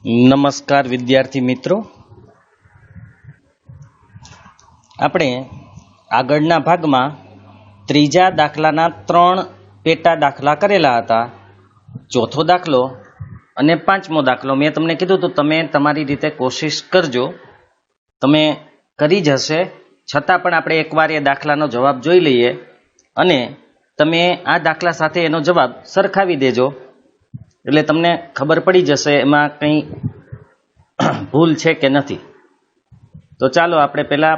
નમસ્કાર વિદ્યાર્થી મિત્રો, આપણે આગળના ભાગમાં ત્રીજા દાખલાના 3 પેટા દાખલા કરેલા હતા. ચોથો દાખલો અને પાંચમો દાખલો મેં તમને કીધું તો તમે તમારી રીતે કોશિશ કરજો. તમે કરી જ હશે, છતાં પણ આપણે એકવાર એ દાખલાનો જવાબ જોઈ લઈએ અને તમે આ દાખલા સાથે એનો જવાબ સરખાવી દેજો, એટલે તમને ખબર પડી જશે એમાં કંઈ ભૂલ છે કે નથી. તો ચાલો આપણે પહેલા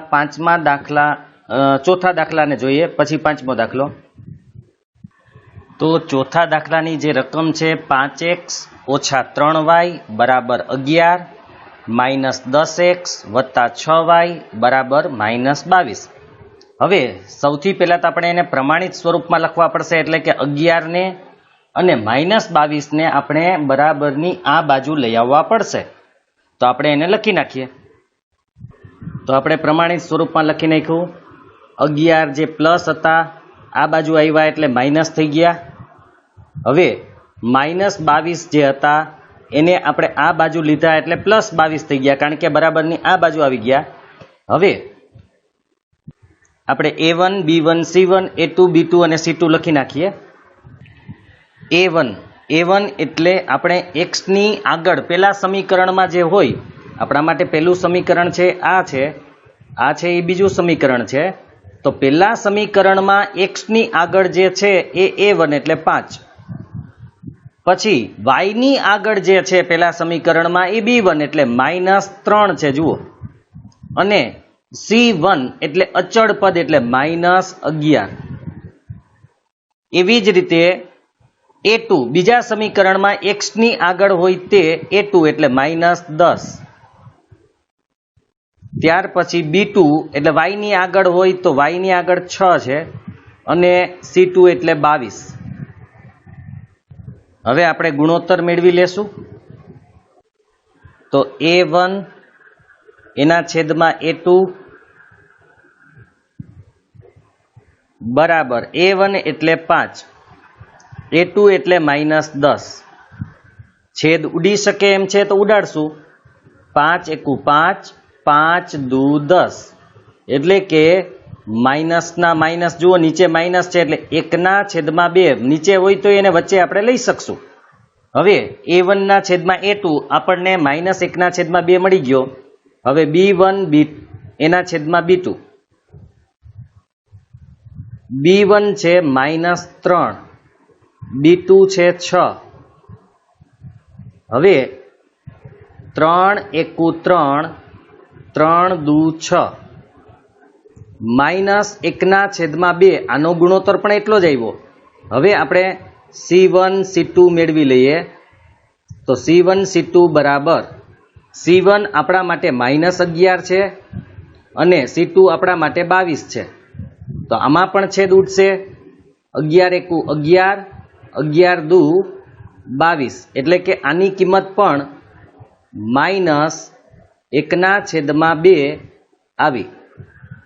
ચોથા દાખલાને જોઈએ, પછી પાંચમો દાખલો. તો ચોથા દાખલાની જે રકમ છે 5x - 3y બરાબર 11 -10x + 6y બરાબર -22. હવે સૌથી પહેલા તો આપણે એને પ્રમાણિત સ્વરૂપમાં લખવા પડશે, એટલે કે 11 ને અને -22 ને આપણે બરાબરની આ બાજુ લઈ આવવા પડશે. તો આપણે એને લખી નાખીએ. તો આપણે પ્રમાણિત સ્વરૂપમાં લખી નાખ્યું. 11 જે પ્લસ હતા આ બાજુ આવ્યા એટલે માઇનસ થઈ ગયા. હવે -22 જે હતા એને આપણે આ બાજુ લીધા એટલે +22 થઈ ગયા, કારણ કે બરાબરની આ બાજુ આવી ગયા. હવે આપણે a1 b1 c1 a2 b2 અને c2 લખી નાખીએ. a1 એટલે આપણે x ની આગળ પેલા સમીકરણમાં જે હોય, આપણા માટે પહેલું સમીકરણ છે આ છે એ બીજું સમીકરણ છે. તો પેલા સમીકરણમાં x ની આગળ જે છે એ a1 એટલે 5, પછી y ની આગળ જે છે પેલા સમીકરણમાં એ b1 એટલે -3 છે, જુઓ. અને c1 એટલે અચળ પદ એટલે -11. એવી જ રીતે a2 બીજા સમીકરણમાં x ની આગળ હોય તે a2 એટલે -10. ત્યાર પછી b2 એટલે y ની આગળ હોય તો y ની આગળ 6 છે અને c2 એટલે 22. હવે આપણે ગુણોત્તર મેળવી લેશું. તો a1 એના છેદમાં a2 બરાબર a1 એટલે 5, a2 એટલે -10. છેદ ઉડી શકે એમ છે તો ઉડાડશું. 5 × 5 5 × 2 = 10, એટલે કે માઇનસના માઇનસ, જુઓ નીચે માઇનસ છે એટલે 1/2 નીચે હોય તો એને વચ્ચે આપણે લઈ શકશું. હવે a1 ના છેદમાં a2 આપણને -1/2 મળી ગયો. હવે b1 એના છેદમાં b2, b1 છે -3, b2 છે 6. હવે 3 × 3 3 × 2 = 6, -1/2 આનો ગુણોત્તર પણ એટલો જ આવ્યો. હવે આપણે c1 c2 મેળવી લઈએ. તો c1 c2 બરાબર c1 આપણા માટે -11 છે અને c2 આપણા માટે 22 છે. તો આમાં પણ છેદ ઉડશે. 11 × 11 11 × 2 = 22, એટલે કે આની કિંમત પણ -1/2 આવી.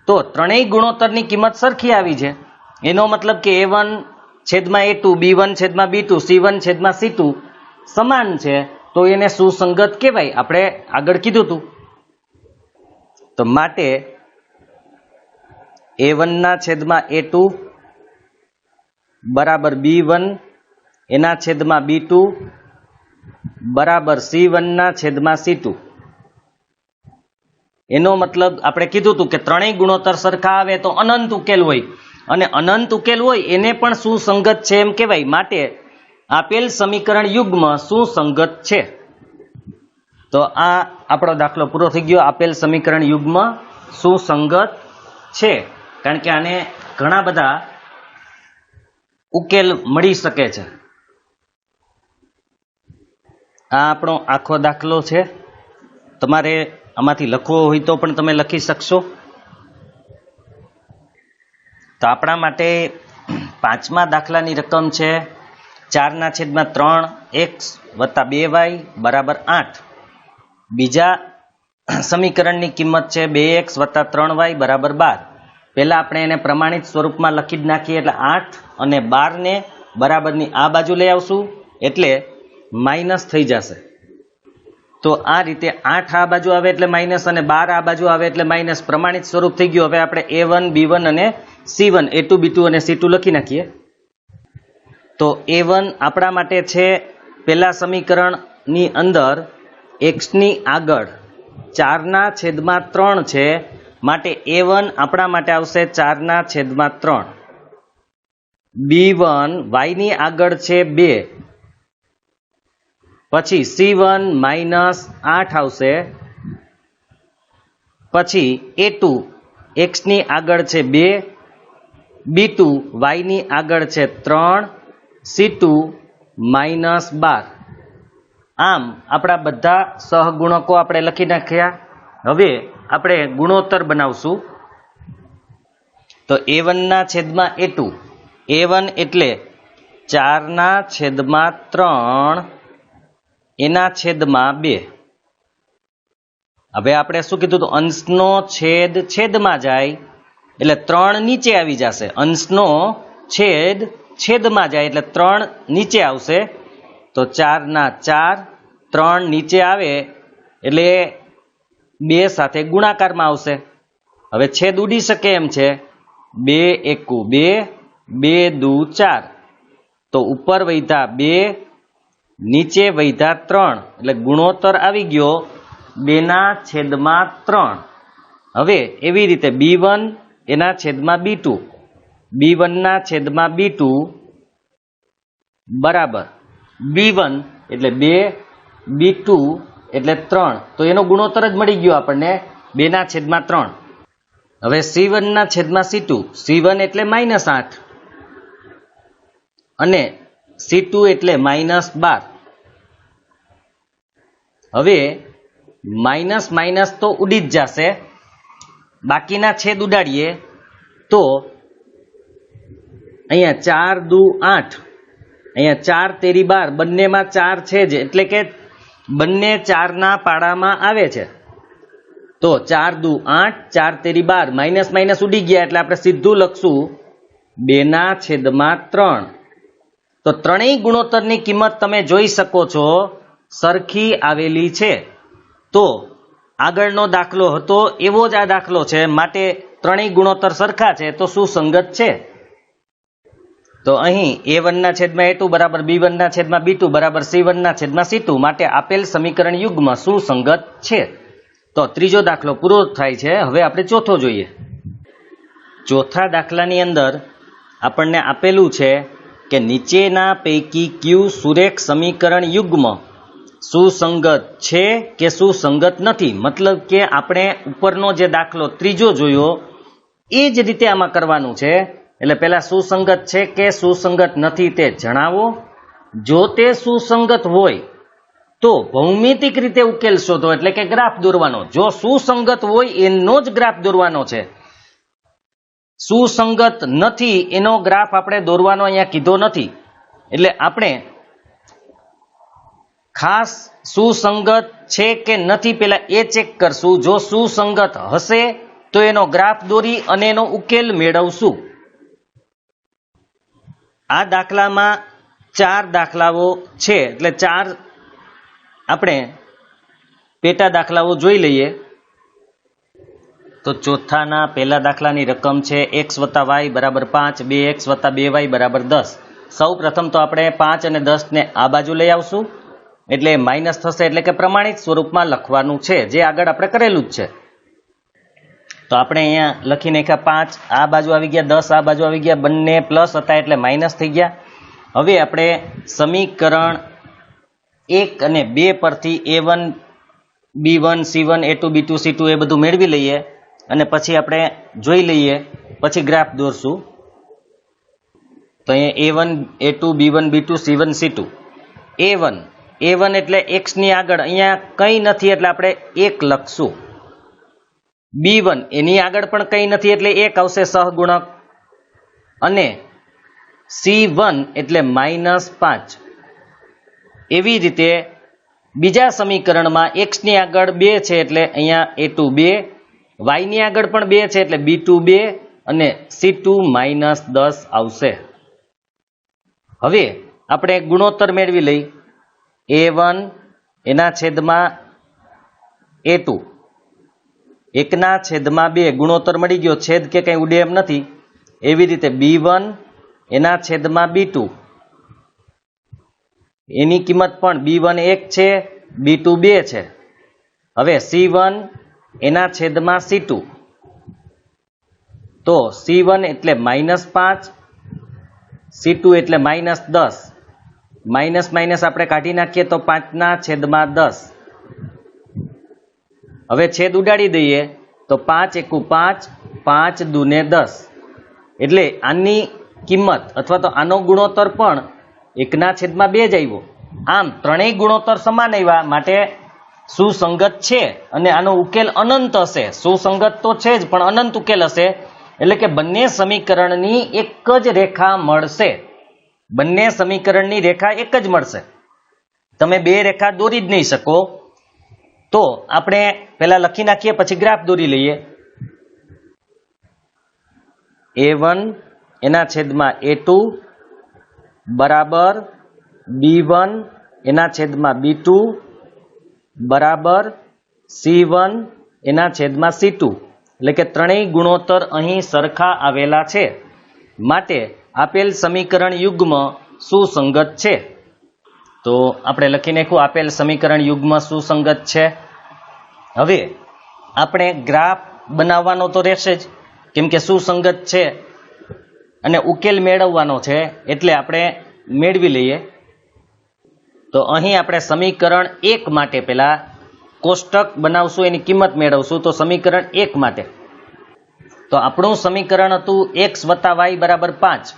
તો ત્રણેય ગુણોત્તરની કિંમત સરખી આવી છે. એનો મતલબ કે a1 છેદમાં a2 b1 છેદમાં b2 c1 છેદમાં c2 સમાન છે, તો એને સુસંગત કહેવાય. આપણે આગળ કીધું હતું. તો માટે a1 ના છેદમાં a2 બરાબર b1 એના છેદમાં b2 બરાબર c1 ના છેદમાં c2. એનો મતલબ આપણે કીધું હતું કે ત્રણેય ગુણોત્તર સરખા આવે તો અનંત ઉકેલ હોય, અને અનંત ઉકેલ હોય એને પણ સુસંગત છે એમ કહેવાય. માટે આપેલ સમીકરણ યુગ્મ સુસંગત છે. તો આ આપણો દાખલો પૂરો થઈ ગયો. આપેલ સમીકરણ યુગ્મ સુસંગત છે, કારણ કે આને ઘણા બધા ઉકેલ મળી શકે છે. આ આપણો આખો દાખલો છે. તમારે આમાંથી લખવો હોય તો પણ તમે લખી શકશો. તો આપણા માટે પાંચમા દાખલાની રકમ છે 4/3x + 2y બરાબર 8. બીજા સમીકરણની કિંમત છે 2x + 3y બરાબર 12. પહેલા આપણે એને પ્રમાણિત સ્વરૂપમાં લખી જ નાખીએ, એટલે 8 અને 12 ને બરાબરની આ બાજુ લઈ આવશું એટલે માઇનસ થઈ જશે. તો આ રીતે 8 આ બાજુ આવે એટલે માઇનસ અને 12 આ બાજુ આવે એટલે માઇનસ પ્રમાણિત સ્વરૂપ થઈ ગયું. હવે આપણે A1 B1 અને C1 A2 B2 અને C2 લખી નાખીએ. તો A1 આપણા માટે છે પહેલા સમીકરણની અંદર x ની આગળ 4/3 છે, માટે A1 આપણા માટે આવશે 4/3. B1 y ની આગળ છે 2, પછી C1 -8 આવશે. પછી A2 x ની આગળ છે 2, B2 y ની આગળ છે 3, C2 -12. આમ આપણા બધા સહગુણકો આપણે લખી નાખ્યા. હવે આપણે ગુણોત્તર બનાવશું. તો A1 ના છેદમાં A2, A1 એટલે 4/3 એના છેદમાં 2. હવે આપણે શું કીધું? તો અંશનો છેદ છેદમાં જાય એટલે 3 નીચે આવી જશે. અંશનો છેદ છેદમાં જાય એટલે 3 નીચે આવશે. તો 4/4, 3 નીચે આવે એટલે 2 સાથે ગુણાકારમાં આવશે. હવે છેદ ઉડી શકે એમ છે. 2 એકુ 2, 2 દુ 4. તો ઉપર વધ્યા 2, નીચે વધ્યા 3 એટલે ગુણોત્તર આવી ગયો 2/3. હવે એવી રીતે B1 એના છેદમાં B2, B1 ના છેદમાં B2 બરાબર B1 એટલે 2, B2 એટલે 3. તો એનો ગુણોત્તર જ મળી ગયો આપણને 2/3. હવે C1 ના છેદમાં C2, C1 એટલે -8 અને C2 એટલે -12. હવે માઇનસ માઇનસ તો ઉડી જ જશે, બાકીના છેદ ઉડાડીએ તો અહીંયા 4 દુ 8, અહીંયા 4 તેરી 12, બંનેમાં 4 છે જ, એટલે કે બંને 4ના પાડામાં આવે છે. તો 4 દુ 8, 4 તેરી 12, માઇનસ માઇનસ ઉડી ગયા એટલે આપણે સીધું લખશું 2/3. તો ત્રણેય ગુણોત્તરની કિંમત તમે જોઈ શકો છો સરખી આવેલી છે. તો આગળનો દાખલો હતો એવો જ આ દાખલો છે, માટે ત્રણેય ગુણોત્તર સરખા છે તો સુસંગત છે. તો અહીં A1 ના છેદમાં A2 બરાબર B1 ના છેદમાં B2 બરાબર C1 ના છેદમાં C2, માટે આપેલ સમીકરણ યુગ્મ સુસંગત છે. તો ત્રીજો દાખલો પૂરો થાય છે. હવે આપણે ચોથો જોઈએ. ચોથા દાખલાની અંદર આપણને આપેલું છે કે નીચેના પૈકી કયું સુરેખ સમીકરણ યુગ્મ સુસંગત છે કે સુસંગત નથી. મતલબ કે આપણે ઉપરનો જે દાખલો ત્રીજો જોયો એ જ રીતે આમાં કરવાનું છે. એટલે પહેલા સુસંગત છે કે સુસંગત નથી તે જણાવો. જો તે સુસંગત હોય તો ભૌમિતિક રીતે ઉકેલ શોધો, એટલે કે ગ્રાફ દોરવાનો. જો સુસંગત હોય એનો જ ગ્રાફ દોરવાનો છે. સુસંગત નથી એનો ગ્રાફ આપણે દોરવાનો અહીંયા કીધો નથી. એટલે આપણે ખાસ સુસંગત છે કે નથી પેલા એ ચેક કરશું. જો સુસંગત હશે તો એનો ગ્રાફ દોરી અને એનો ઉકેલ મેળવશું. આ દાખલામાં 4 દાખલાઓ છે, એટલે 4 આપણે પેટા દાખલાઓ જોઈ લઈએ. તો ચોથાના પહેલા દાખલાની રકમ છે x + y = 5, 2x + 2y = 10. સૌ પ્રથમ તો આપણે 5 અને 10 ને આ બાજુ લઈ આવશું, એટલે માઇનસ થશે, એટલે કે પ્રમાણિત સ્વરૂપમાં લખવાનું છે, જે આગળ આપણે કરેલું જ છે. તો આપણે અહીંયા લખી નાખ્યા 5 આ બાજુ આવી ગયા, 10 આ બાજુ આવી ગયા, બંને પ્લસ હતા એટલે માઇનસ થઈ ગયા. હવે આપણે સમીકરણ 1 અને 2 પરથી A1 B1 C1 A2 B2 C2 એ બધું મેળવી લઈએ અને પછી આપણે જોઈ લઈએ, પછી ગ્રાફ દોરશું. તો અહીંયા A1 A2 B1 B2 C1 C2. A1 એટલે x ની આગળ અહીંયા કંઈ નથી એટલે આપણે 1 લખશું. B1 એની આગળ પણ કંઈ નથી એટલે 1 આવશે સહગુણક, અને C1 એટલે -5. એવી રીતે બીજા સમીકરણમાં x ની આગળ 2 છે એટલે અહીંયા A2 2, y ની આગળ પણ 2 છે એટલે B2 2 અને C2 -10 આવશે. હવે આપણે ગુણોત્તર મેળવી લઈ. A1 એના છેદમાં a2 એકના છેદમાં 2 ગુણોત્તર મળી ગયો, છેદ કે કંઈ ઉડે એમ નથી. એવી રીતે b1 એના છેદમાં b2 એની કિંમત પણ b1 1 છે, b2 2 છે. હવે c1 એના છેદમાં c2 તો c1 એટલે -5, c2 એટલે -10. માઇનસ માઇનસ આપણે કાઢી નાખીએ તો 5 ના છેદમાં 10. હવે છેદ ઉડાડી દઈએ તો 5 એકુ 5, 5 દુને 10. એટલે આની કિંમત અથવા તો આનો ગુણોત્તર પણ 1 છેદમાં 2 જ આવ્યો. આમ ત્રણેય ગુણોત્તર સમાન આવ્યા, માટે સુસંગત છે અને આનો ઉકેલ અનંત હશે. સુસંગત તો છે જ, પણ અનંત ઉકેલ હશે. એટલે કે બંને સમીકરણની એક જ રેખા મળશે. બંને સમીકરણની રેખા એક જ મળશે. તમે બે રેખા દોરી જ નહીં શકો. તો આપણે પહેલા લખી નાખીએ, પછી ગ્રાફ દોરી લઈએ. a1 એના છેદમાં a2 બરાબર b1 એના છેદમાં b2 બરાબર c1 એના છેદમાં c2. એટલે કે ત્રણેય ગુણોત્તર અહીં સરખા આવેલા છે, માટે આપેલ સમીકરણ યુગ્મ સુસંગત છે. તો આપણે લખી નાખ્યું, આપેલ સમીકરણ યુગ્મ સુસંગત છે. હવે આપણે ગ્રાફ બનાવવાનો તો રહેશે જ, કેમ કે સુસંગત છે અને ઉકેલ મેળવવાનો છે, એટલે આપણે મેળવી લઈએ. તો અહીં આપણે સમીકરણ 1 માટે પહેલા કોષ્ટક બનાવશું, એની કિંમત મેળવશું. તો સમીકરણ 1 માટે તો આપણું સમીકરણ હતું x + y = 5.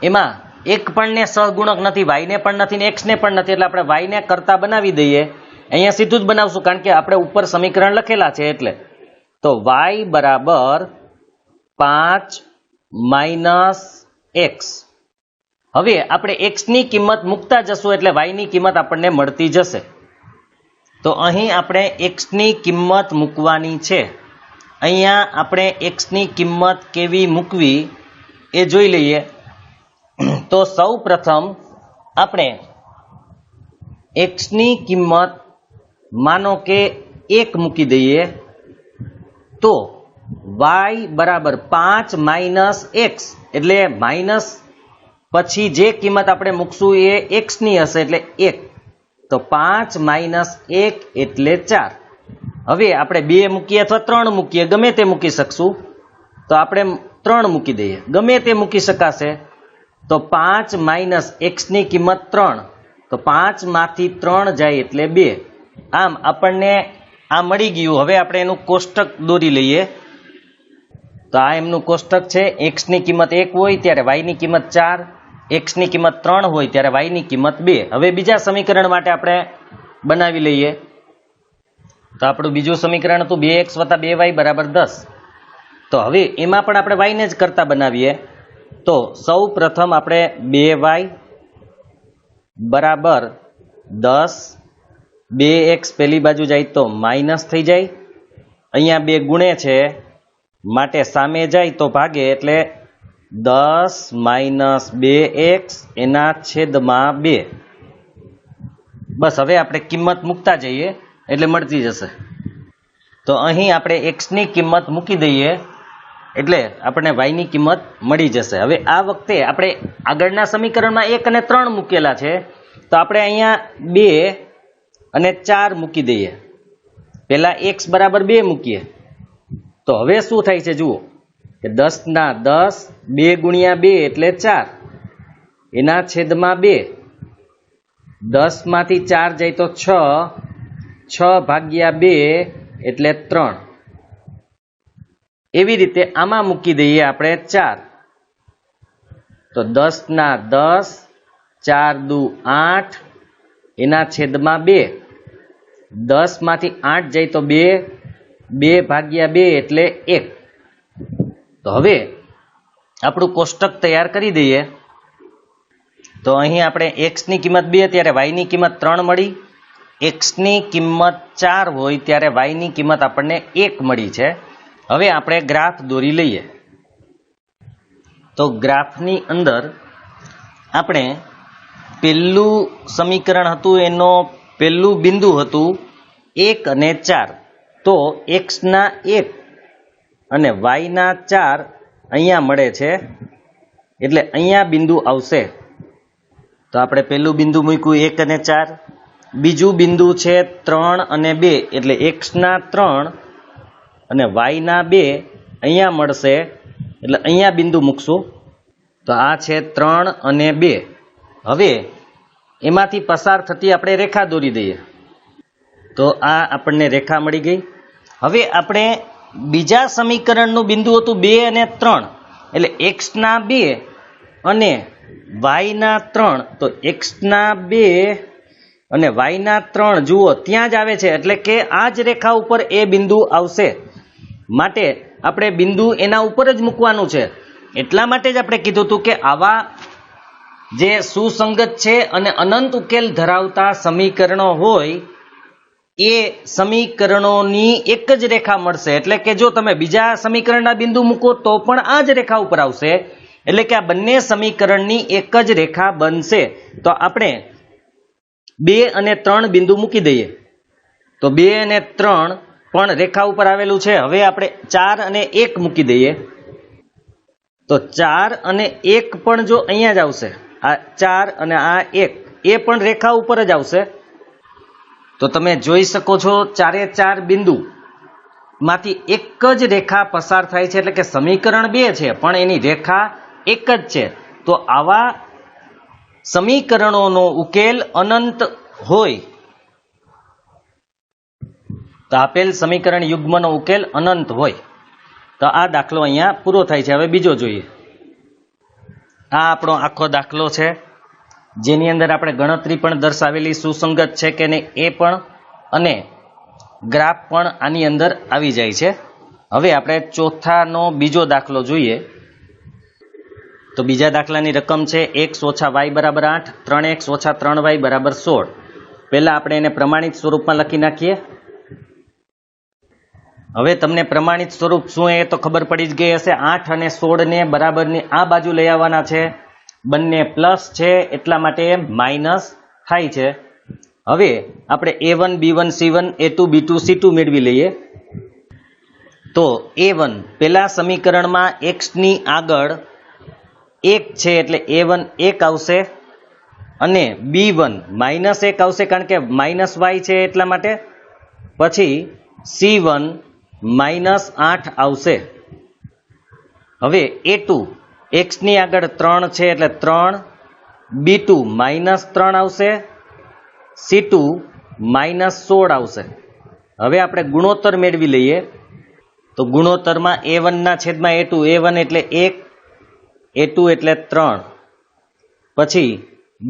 એમાં એક પણ ને સહગુણક નથી, y ને પણ નથી ને x ને પણ નથી, એટલે આપણે y ને કરતા બનાવી દઈએ. અહીંયા સીધું જ બનાવશું, કારણ કે આપણે ઉપર સમીકરણ લખેલા છે એટલે. તો y બરાબર 5 - x. હવે આપણે x ની કિંમત મૂકતા જશું એટલે y ની કિંમત આપણને મળતી જશે. તો અહીં આપણે x ની કિંમત મૂકવાની છે. અહીંયા આપણે x ની કિંમત કેવી મૂકવી એ જોઈ લઈએ. તો સૌ પ્રથમ આપણે x ની કિંમત માનો કે 1 મૂકી દઈએ. તો y બરાબર 5 - x, એટલે માઇનસ પછી જે કિંમત આપણે મૂકશું એ x ની હશે, એટલે 1. તો 5 - 1 એટલે 4. હવે આપણે 2 મૂકીએ અથવા 3 મૂકીએ, ગમે તે મૂકી શકશું. તો આપણે 3 મૂકી દઈએ, ગમે તે મૂકી શકાશે. તો 5 - x ની કિંમત 3. તો 5 માંથી 3 જાય એટલે 2. આમ આપણને આ મળી ગયું. હવે આપણે એનું કોષ્ટક દોરી લઈએ. તો આ એમનું કોષ્ટક છે. x ની કિંમત 1 હોય ત્યારે y ની કિંમત 4, x ની કિંમત 3 હોય ત્યારે y ની કિંમત 2. હવે બીજા સમીકરણ માટે આપણે બનાવી લઈએ. તો આપણું બીજું સમીકરણ હતું 2x + 2y = 10. તો હવે એમાં પણ આપણે y ને જ કરતા બનાવીએ. તો સૌ પ્રથમ આપણે 2y બરાબર 10, 2x પેલી બાજુ જાય તો માઇનસ થઈ જાય. અહીંયા 2 ગુણે છે, માટે સામે જાય તો ભાગે, એટલે 10 - 2x એના છેદમાં 2. બસ હવે આપણે કિંમત મૂકતા જઈએ એટલે મળતી જશે. તો અહીં આપણે x ની કિંમત મૂકી દઈએ એટલે આપણને y ની કિંમત મળી જશે. હવે આ વખતે આપણે આગળના સમીકરણમાં 1 અને 3 મૂકેલા છે, તો આપણે અહીંયા 2 અને 4 મૂકી દઈએ. પહેલા x બરાબર 2 મૂકીએ. તો હવે શું થાય છે જુઓ, કે 10 ના 10, 2 ગુણ્યા 2 એટલે 4 એના છેદમાં 2. 10 માંથી 4 જાય તો 6, 6 ભાગ્યા 2 એટલે 3. એવી રીતે આમાં મૂકી દઈએ આપણે 4. તો 10 ના 10, 4 દુ 8 એના છેદમાં 2. 10 માંથી 8 જાય તો 2, 2 ભાગ્યા 2 એટલે 1. તો હવે આપણું કોષ્ટક તૈયાર કરી દઈએ. તો અહીં આપણે x ની કિંમત 2 ત્યારે y ની કિંમત 3 મળી. x ની કિંમત 4 હોય ત્યારે y ની કિંમત આપણને 1 મળી છે. હવે આપણે ગ્રાફ દોરી લઈએ. તો ગ્રાફની અંદર આપણે પહેલું સમીકરણ હતું, એનો પહેલું બિંદુ હતું 1 અને 4. તો એક્સના 1 અને વાયના 4 અહીંયા મળે છે, એટલે અહીંયા બિંદુ આવશે. તો આપણે પહેલું બિંદુ મૂક્યું 1 અને 4, બીજું બિંદુ છે 3 અને 2, એટલે એક્સના 3 અને વાયના 2 અહીંયા મળશે, એટલે અહીંયા બિંદુ મૂકશું. તો આ છે 3 અને 2. હવે એમાંથી પસાર થતી આપણે રેખા દોરી દઈએ. તો આ આપણને રેખા મળી ગઈ. હવે આપણે બીજા સમીકરણનું બિંદુ હતું 2 અને 3, એટલે એક્સના 2 અને વાયના 3. તો એક્સના 2 અને વાયના 3 જુઓ ત્યાં જ આવે છે, એટલે કે આ જ રેખા ઉપર એ બિંદુ આવશે. માટે આપણે બિંદુ એના ઉપર જ મૂકવાનું છે. એટલા માટે જ આપણે કીધું હતું કે આવા જે સુસંગત છે અને અનંત ઉકેલ ધરાવતા સમીકરણો હોય એ સમીકરણોની એક જ રેખા મળશે. એટલે કે જો તમે બીજા સમીકરણના બિંદુ મૂકો તો પણ આ જ રેખા ઉપર આવશે, એટલે કે આ બંને સમીકરણની એક જ રેખા બનશે. તો આપણે 2 અને 3 બિંદુ મૂકી દઈએ. તો 2 અને 3 પણ રેખા ઉપર આવેલું છે. હવે આપણે 4 અને 1 મૂકી દઈએ. તો 4 અને 1 પણ જો અહીંયા જ આવશે, આ 4 અને આ 1 એ પણ રેખા ઉપર જ આવશે. તો તમે જોઈ શકો છો 4 બિંદુ માંથી એક જ રેખા પસાર થાય છે, એટલે કે સમીકરણ 2 છે પણ એની રેખા એક જ છે. તો આવા સમીકરણોનો ઉકેલ અનંત હોય, તો આપેલ સમીકરણ યુગ્મનો ઉકેલ અનંત હોય. તો આ દાખલો અહીંયા પૂરો થાય છે. હવે બીજો જોઈએ. આ આપણો આખો દાખલો છે, જેની અંદર આપણે ગણતરી પણ દર્શાવેલી સુસંગત છે કે નહીં એ પણ, અને ગ્રાફ પણ આની અંદર આવી જાય છે. હવે આપણે ચોથાનો બીજો દાખલો જોઈએ. તો બીજા દાખલાની રકમ છે x ઓછા y બરાબર 8, 3x ઓછા 3y બરાબર 16. પહેલા આપણે એને પ્રમાણિત સ્વરૂપમાં લખી નાખીએ. હવે તમને પ્રમાણિત સ્વરૂપ શું એ તો ખબર પડી જ ગઈ હશે. 8 અને 16 ને બરાબરની આ બાજુ લઈ આવવાના છે, બંને પ્લસ છે એટલા માટે માઇનસ થાય છે. હવે આપણે a1 b1 c1 a2 b2 c2 મેળવી લઈએ. તો a1 પેલા સમીકરણમાં x ની આગળ 1 છે એટલે a1 1 આવશે, અને b1 -1 આવશે કારણ કે -y છે એટલા માટે. પછી c1 -8 આવશે. હવે a2 x ની આગળ 3 છે એટલે 3, b2 -3 આવશે, c2 -16 આવશે. હવે આપણે ગુણોત્તર મેળવી લઈએ. તો ગુણોત્તરમાં a1 ના છેદમાં a2, a1 એટલે 1, a2 એટલે 3, પછી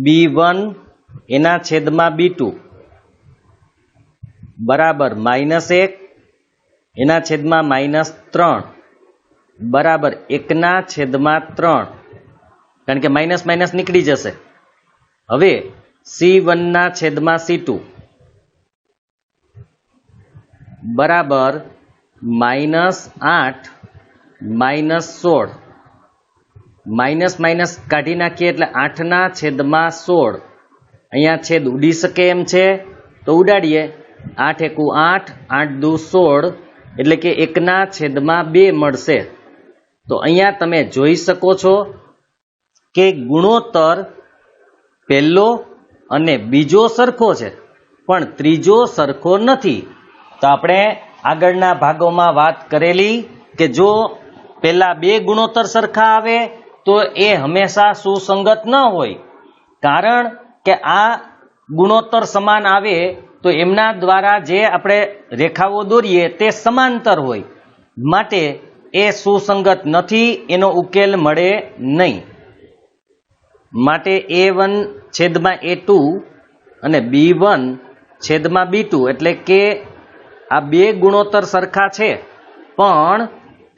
b1 એના છેદમાં b2 બરાબર -1 એના છેદમાં -3 બરાબર 1 ના છેદમાં 3, કારણ કે માઇનસ માઇનસ નીકળી જશે. હવે c1 ના છેદમાં c2 બરાબર -8 -16, માઇનસ માઇનસ કાઢી નાખીએ એટલે 8 ના છેદમાં 16. અહીંયા છેદ ઉડી શકે એમ છે તો ઉડાડીએ. 8 એકુ 8, 8 દુ 16, એટલે કે 1 ના છેદમાં 2 મળશે. તો અહીંયા તમે જોઈ શકો છો કે ગુણોત્તર પહેલો અને બીજો સરખો છે પણ ત્રીજો સરખો નથી. તો આપણે આગળના ભાગોમાં વાત કરેલી કે જો પેલા બે ગુણોત્તર સરખા આવે તો એ હંમેશા સુસંગત ન હોય, કારણ કે આ ગુણોત્તર સમાન આવે તો એમના દ્વારા જે આપણે રેખાઓ દોરીએ તે સમાંતર હોય, માટે એ સુસંગત નથી, એનો ઉકેલ મળે નહીં. માટે a1 છેદમાં a2 અને b1 છેદમાં b2, એટલે કે આ બે ગુણોત્તર સરખા છે પણ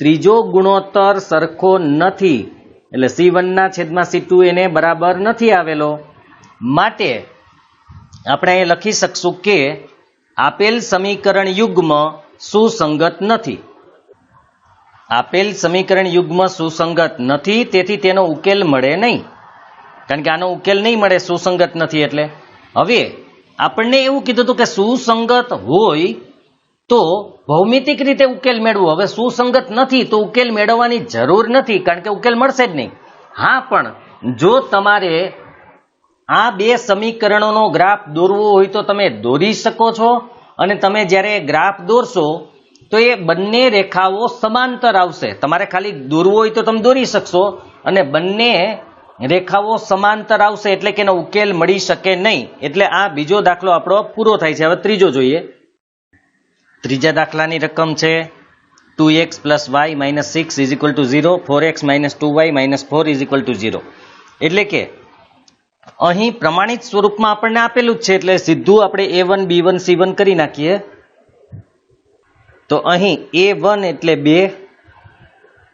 ત્રીજો ગુણોત્તર સરખો નથી, એટલે c1 ના છેદમાં c2 એને બરાબર નથી આવેલો. માટે આપણે અહીં લખી શકશું કે આપેલ સમીકરણ યુગ્મ સુસંગત નથી. આપેલ સમીકરણ યુગ્મ સુસંગત નથી, તેથી તેનો ઉકેલ મળે નહીં, કારણ કે આનો ઉકેલ નહીં મળે, સુસંગત નથી એટલે. હવે આપણને એવું કીધું હતું કે સુસંગત હોય તો ભૌમિતિક રીતે ઉકેલ મેળવો. હવે સુસંગત નથી તો ઉકેલ મેળવવાની જરૂર નથી, કારણ કે ઉકેલ મળશે જ નહીં. હા, પણ જો તમારે આ બે સમીકરણોનો ગ્રાફ દોરવો હોય તો તમે દોરી શકો છો, અને તમે જ્યારે ગ્રાફ દોરશો તો એ બંને રેખાઓ સમાંતર આવશે. તમારે ખાલી દોરવો હોય તો તમે દોરી શકશો, અને બંને રેખાઓ સમાંતર આવશે એટલે કે એનો ઉકેલ મળી શકે નહીં. એટલે આ બીજો દાખલો આપણો પૂરો થાય છે. હવે ત્રીજો જોઈએ. ત્રીજા દાખલાની રકમ છે 2x + y - 6 = 0, 4x - 2y - 4 = 0. એટલે કે અહીં પ્રમાણિત સ્વરૂપમાં આપણને આપેલું જ છે, એટલે સીધું આપણે a1 b1 c1 કરી નાખીએ. તો અહીં a1 એટલે 2,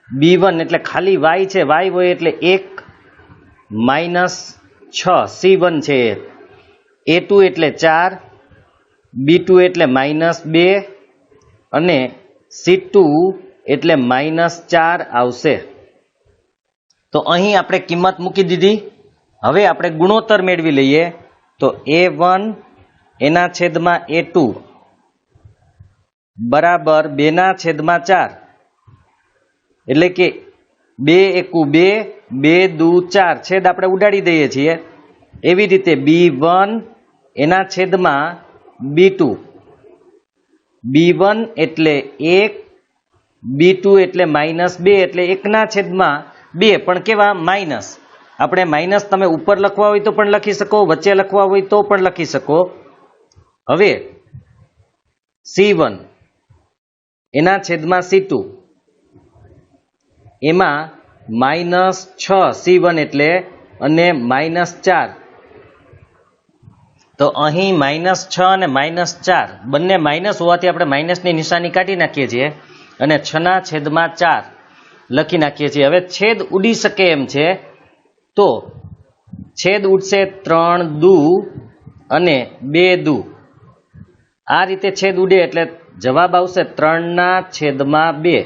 b1 એટલે ખાલી y છે, y હોય એટલે 1 - 6, c1 છે, a2 એટલે 4, b2 એટલે -2 અને c2 એટલે -4 આવશે. તો અહીં આપણે કિંમત મૂકી દીધી. હવે આપણે ગુણોત્તર મેળવી લઈએ. તો a1 એના છેદમાં a2 બરાબર 2/4, એટલે કે 2 × 2 2 × 2 4, છેદ આપણે ઉડાડી દઈએ છીએ. એવી રીતે b1 એના છેદમાં b2, b1 એટલે 1, b2 એટલે -2, એટલે 1/2, પણ કેવા માઇનસ. આપણે માઇનસ તમે ઉપર લખવા હોય તો પણ લખી શકો, વચ્ચે લખવા હોય તો પણ લખી શકો. હવે c1 એના છેદમાં c2, એમાં -6 c1 એટલે અને -4. તો અહીં -6 અને -4 બંને માઇનસ હોવાથી આપણે માઇનસની નિશાની કાઢી નાખીએ છીએ અને 6/4 લખી નાખીએ છીએ. હવે છેદ ઉડી શકે એમ છે, તો છેદ ઉડશે 3 દુ અને 2 દુ. આ રીતે છેદ ઉડે એટલે જવાબ આવશે 3/2.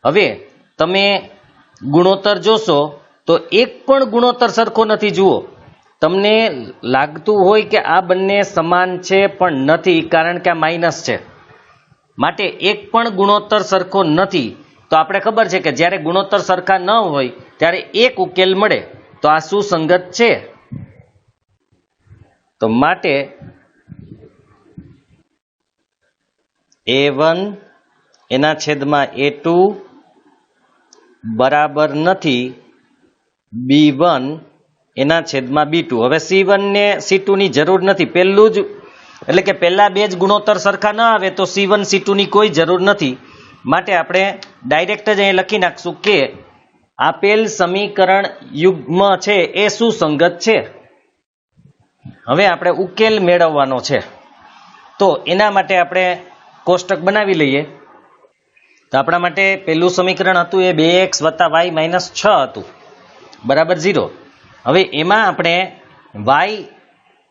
હવે તમે ગુણોત્તર જોશો તો એક પણ ગુણોત્તર સરખો નથી. જુઓ, તમને લાગતું હોય કે આ બંને સમાન છે, પણ નથી, કારણ કે આ માઇનસ છે, માટે એક પણ ગુણોત્તર સરખો નથી. તો આપણે ખબર છે કે જ્યારે ગુણોત્તર સરખા ન હોય ત્યારે એક ઉકેલ મળે, તો આ સુસંગત છે. તો માટે a1 એના છેદમાં a2 બરાબર નથી b1 એના છેદમાં b2. હવે c1 ને c2 ની જરૂર નથી. પહેલું જ એટલે કે પહેલા બે જ ગુણોત્તર સરખા ન આવે તો c1 c2 ની કોઈ જરૂર નથી. માટે આપણે ડાયરેક્ટ જ અહીં લખી નાખશું કે આપેલ સમીકરણ યુગ્મ છે એ સુસંગત છે. હવે આપણે ઉકેલ મેળવવાનો છે, તો એના માટે આપણે કોષ્ટક બનાવી લઈએ. તો આપણા માટે પહેલું સમીકરણ હતું એ 2x + y - 6 હતું, બરાબર 0. હવે એમાં આપણે y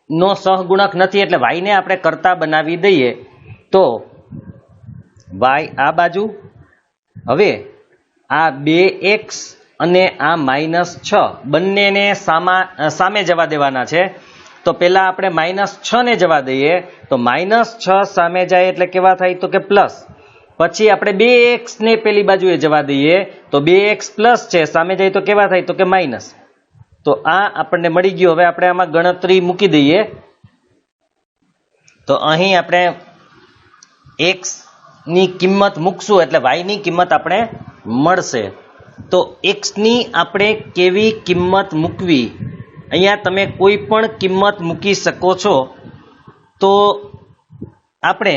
નો સહગુણક નથી, એટલે y ને આપણે કરતા બનાવી દઈએ. તો y આ બાજુ, હવે આ 2x અને આ -6 બંનેને સામે જવા દેવાના છે. તો પહેલા આપણે -6 ને જવા દઈએ, તો -6 સામે જાય એટલે કેવા થાય, તો કે પ્લસ. પછી આપણે 2x ને પેલી બાજુએ જવા દઈએ, તો 2x પ્લસ છે, સામે જાય તો કેવા થાય, તો કે માઇનસ. તો આ આપણને મળી ગયું. હવે આપણે આમાં ગણતરી મૂકી દઈએ. તો અહીં આપણે x ની કિંમત મૂકશું એટલે y ની કિંમત આપણે મળશે. તો x ની આપણે કેવી કિંમત મૂકવી, અહીંયા તમે કોઈ પણ કિંમત મૂકી શકો છો. તો આપણે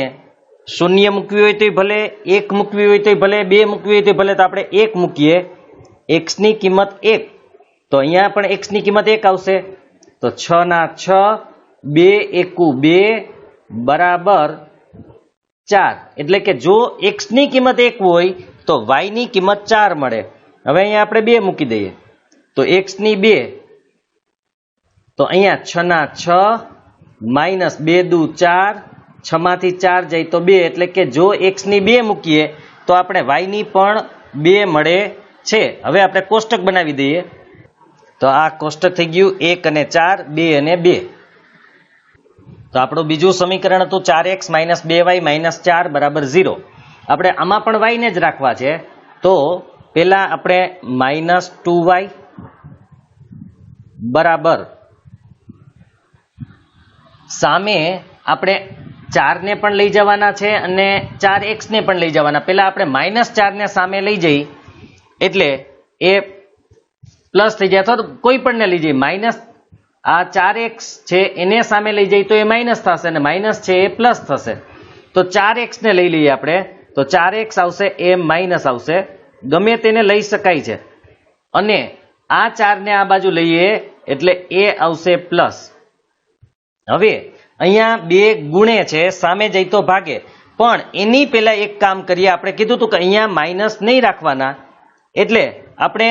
0 મૂકવી હોય તો ભલે, 1 મૂકવી હોય તો ભલે, 2 મૂકવી હોય તો ભલે. તો આપણે 1 મૂકીએ. x ની કિંમત 1, તો અહીંયા પણ x ની કિંમત 1 આવશે. તો 6/6, 2 × 2 બરાબર 4. એટલે કે જો x ની કિંમત 1 હોય તો y ની કિંમત 4 મળે. હવે અહીંયા આપણે 2 મૂકી દઈએ, તો x ની 2, તો અહીંયા 6/6 - 2 દુ 4, 6 માંથી 4 જાય તો 2, એટલે કે જો x ની 2 મૂકીએ તો આપણે y ની પણ 2 મળે છે. હવે આપણે કોષ્ટક બનાવી દઈએ. તો આ કોષ્ટક થઈ ગયું 1 અને 4, 2 અને 2. તો આપણું બીજું સમીકરણ હતું 4x - 2y - 4 બરાબર 0. આપણે આમાં પણ y ને જ રાખવા છે, તો પેલા આપણે -2y બરાબર સામે આપણે 4 ને પણ લઈ જવાના છે અને 4x ને પણ લઈ જવાના. પેલા આપણે -4 ને સામે લઈ જઈ એટલે એ પ્લસ થઈ જાય, અથવા તો કોઈ પણ ને લઈ જઈએ. માઇનસ આ 4x છે એને સામે લઈ જઈએ તો એ માઇનસ થશે અને માઇનસ છે એ પ્લસ થશે. તો 4x ને લઈ લઈએ આપણે, તો 4x આવશે એ માઇનસ આવશે, ગમે તેને લઈ શકાય છે. અને આ 4 ને આ બાજુ લઈએ એટલે એ આવશે પ્લસ. હવે અહીંયા 2 ગુણે છે, સામે જઈ તો ભાગે, પણ એની પહેલા એક કામ કરીએ. આપણે કીધું હતું કે અહીંયા માઇનસ નહીં રાખવાના, એટલે આપણે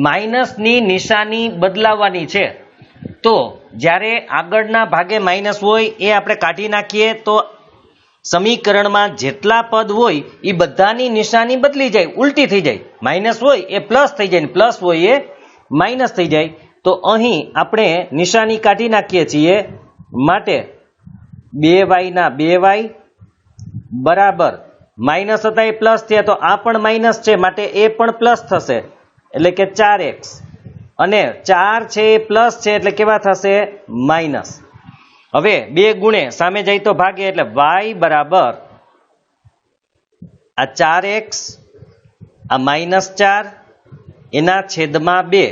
માઇનસની નિશાની બદલાવવાની છે. તો જ્યારે આગળના ભાગે માઇનસ હોય એ આપણે કાઢી નાખીએ તો સમીકરણમાં જેટલા પદ હોય એ બધાની નિશાની બદલી જાય, ઉલટી થઈ જાય. માઇનસ હોય એ પ્લસ થઈ જાય, પ્લસ હોય એ માઇનસ થઈ જાય. તો અહીં આપણે નિશાની કાઢી નાખીએ છીએ, માટે 2y ના 2y બરાબર માઇનસ હતા એ પ્લસ થયા, તો આ પણ માઇનસ છે માટે એ પણ પ્લસ થશે, એટલે કે 4x. અને 4 છે એ પ્લસ છે એટલે કેવા થશે? માઇનસ. હવે 2 ગુણે સામે જાય તો ભાગે, એટલે y બરાબર આ 4x આ -4 એના છેદમાં 2.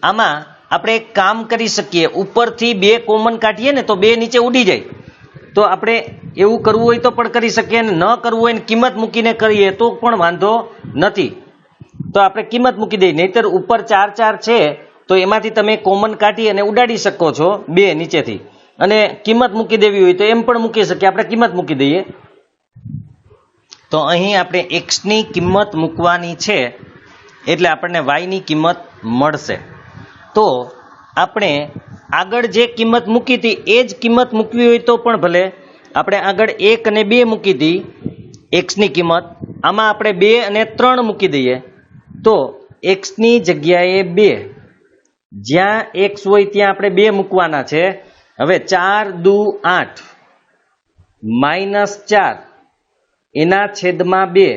આમાં આપણે એક કામ કરી શકીએ, ઉપરથી 2 કોમન કાઢીએ ને તો 2 નીચે ઉડી જાય. તો આપણે એવું કરવું હોય તો પણ કરી શકીએ, અને ન કરવું હોય ને કિંમત મૂકીને કરીએ તો પણ વાંધો નથી. તો આપણે કિંમત મૂકી દઈએ, નહીતર ઉપર 4 4 છે તો એમાંથી તમે કોમન કાઢી અને ઉડાડી શકો છો 2 નીચેથી, અને કિંમત મૂકી દેવી હોય તો એમ પણ મૂકી શકીએ. આપણે કિંમત મૂકી દઈએ, તો અહીં આપણે x ની કિંમત મૂકવાની છે એટલે આપણને y ની કિંમત મળશે. તો આપણે આગળ જે કિંમત મૂકી હતી એ જ કિંમત મૂકવી હોય તો પણ ભલે. આપણે આગળ 1 અને 2 મૂકી હતી x ની કિંમત, આમાં આપણે 2 અને 3 મૂકી દઈએ તો x ની જગ્યાએ 2, જ્યાં x હોય ત્યાં આપણે 2 મૂકવાના છે. હવે 4 દુ 8 -4 એના છેદમાં 2,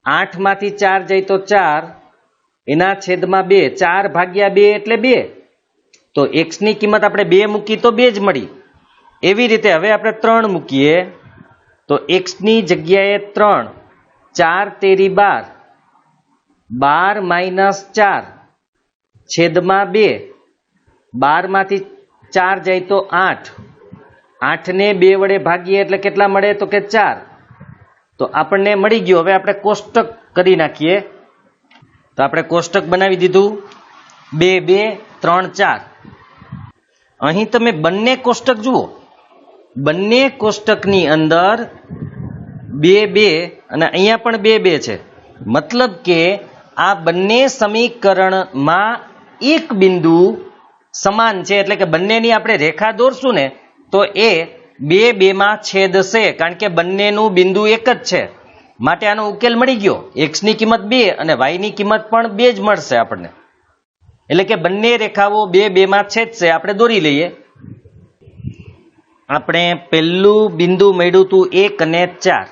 8 માંથી 4 જાય તો 4 એના છેદમાં 2, 4 ભાગ્યા 2 એટલે 2. તો x ની કિંમત આપણે 2 મૂકી તો 2 જ મળી. એવી રીતે હવે આપણે 3 મૂકીએ તો x ની જગ્યાએ 3, 4 તેરી 12, 12 - 4 છેદમાં 2, 12 માંથી 4 જાય તો 8, 8 ને 2 વડે ભાગીએ એટલે કેટલા મળે? તો કે 4. તો આપણને મળી ગયું. હવે આપણે કોષ્ટક કરી નાખીએ, તો આપણે કોષ્ટક બનાવી દીધું, 2 2 3 4. અહીં તમે બંને કોષ્ટક જુઓ, બંને કોષ્ટકની અંદર 2 2 અને અહીંયા પણ 2 2 છે. મતલબ કે આ બંને સમીકરણમાં એક બિંદુ સમાન છે, એટલે કે બંનેની આપણે રેખા દોરશું ને તો એ 2 2 માં છેદશે, કારણ કે બંનેનું બિંદુ એક જ છે. માટે આનો ઉકેલ મળી ગયો. x ની કિંમત 2 અને y ની કિંમત પણ 2 જ મળશે આપણને. એટલે કે બંને રેખાઓ 2 2 માં છેદશે. આપણે દોરી લઈએ. આપણે પહેલું બિંદુ મળ્યું હતું 1 અને 4.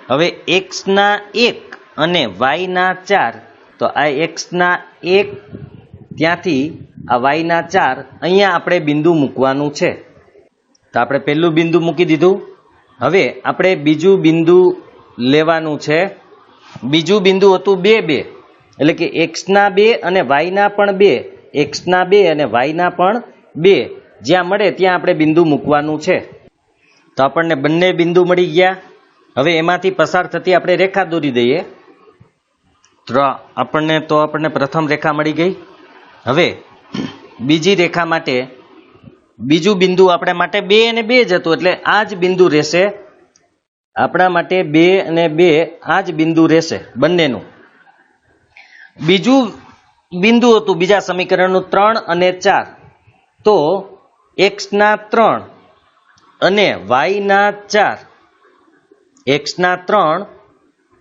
હવે x ના 1 અને y ના 4, તો આ x ના 1 ત્યાંથી આ y ના 4 અહીંયા આપણે બિંદુ મૂકવાનું છે. તો આપણે પહેલું બિંદુ મૂકી દીધું. હવે આપણે બીજું બિંદુ લેવાનું છે. બીજું બિંદુ હતું 2 2, એટલે કે x ના 2 અને y ના પણ 2, x ના 2 અને y ના પણ 2, જ્યાં મળે ત્યાં આપણે બિંદુ મૂકવાનું છે. તો આપણને બંને બિંદુ મળી ગયા. હવે એમાંથી પસાર થતી આપણે રેખા દોરી દઈએ. તો આપણને પ્રથમ રેખા મળી ગઈ. હવે બીજી રેખા માટે બીજું બિંદુ આપણા માટે 2 અને 2 જ હતું, એટલે આ જ બિંદુ રહેશે આપણા માટે. 2 અને 2 આ જ બિંદુ રહેશે બંનેનું. બીજું બિંદુ હતું બીજા સમીકરણનું 3 અને 4, તો x ના 3 અને y ના 4, x ના 3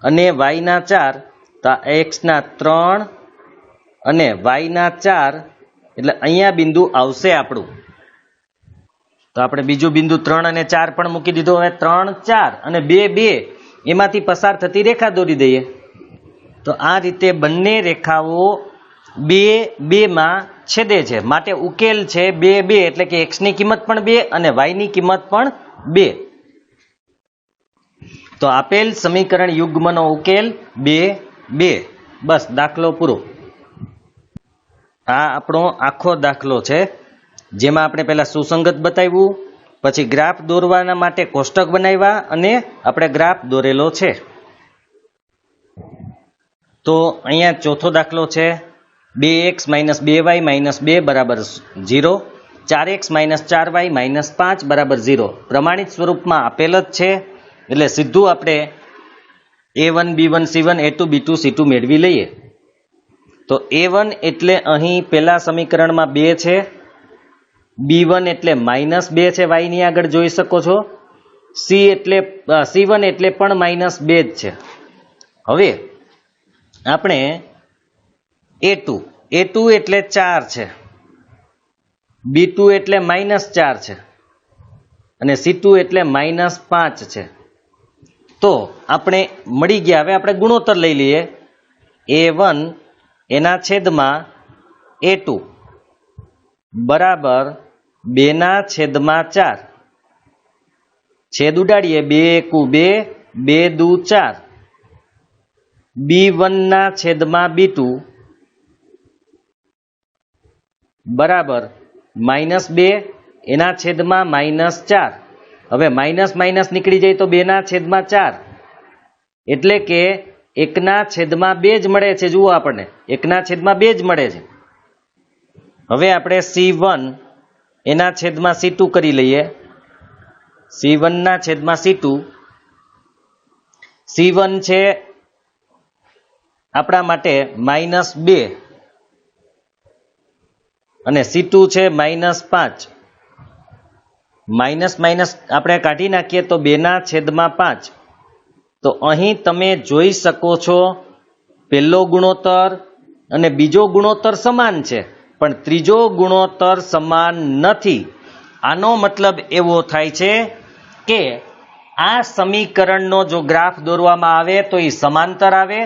અને y ના 4, તો x ના 3 અને y ના 4, એટલે અહીંયા બિંદુ આવશે આપણું. તો આપણે બીજું બિંદુ 3 અને 4 પણ મૂકી દીધું. હવે 3, 4 અને 2, 2 એમાંથી પસાર થતી રેખા દોરી દઈએ. તો આ રીતે બંને રેખાઓ 2, 2 માં છેદે છે, માટે ઉકેલ છે 2, 2, એટલે કે x ની કિંમત પણ 2 અને y ની કિંમત પણ 2. તો આપેલ સમીકરણ યુગ્મનો ઉકેલ 2, 2. બસ દાખલો પૂરો. આ આપણો આખો દાખલો છે, જેમાં આપણે પહેલા સુસંગત બતાવ્યું, પછી ગ્રાફ દોરવાના માટે કોષ્ટક બનાવ્યા અને આપણે ગ્રાફ દોરેલો છે. તો અહીંયા ચોથો દાખલો છે 2x - 2y - 2 બરાબર 0, 4x - 4y - 5 બરાબર 0 પ્રમાણિત સ્વરૂપમાં આપેલ જ છે, એટલે સીધું આપણે a1 b1 c1 a2 b2 c2 મેળવી લઈએ. તો a1 એટલે અહીં પહેલા સમીકરણમાં 2 છે, b1 એટલે -2 છે, y ની આગળ જોઈ શકો છો, c1 એટલે પણ -2 જ છે. હવે આપણે a2 એટલે 4 છે, b2 એટલે -4 છે અને c2 એટલે -5 છે. તો આપણે મળી ગયા. હવે આપણે ગુણોત્તર લઈ લઈએ. a1 એના છેદમાં a2 બરાબર 2/4. છેદ ઉડાડીએ, 2 × 2, 2 × 4. b1 ના છેદમાં b2 બરાબર -2 એના છેદમાં -4. હવે માઇનસ માઇનસ નીકળી જાય તો 2/4, એટલે કે 1/2 જ મળે છે. જુઓ, આપણને 1/2 જ મળે છે. હવે આપણે c1 એના છેદમાં c2 કરી લઈએ. c1 ના છેદમાં c2. c1 છે આપણા માટે -2 અને c2 છે -5. માઇનસ માઇનસ આપણે કાઢી નાખીએ તો 2/5. તો અહીં તમે જોઈ શકો છો પહેલો ગુણોત્તર અને બીજો ગુણોત્તર સમાન છે, પણ ત્રીજો ગુણોત્તર સમાન નથી. આનો મતલબ એવો થાય છે કે આ સમીકરણનો જો ગ્રાફ દોરવામાં આવે તો એ સમાંતર આવે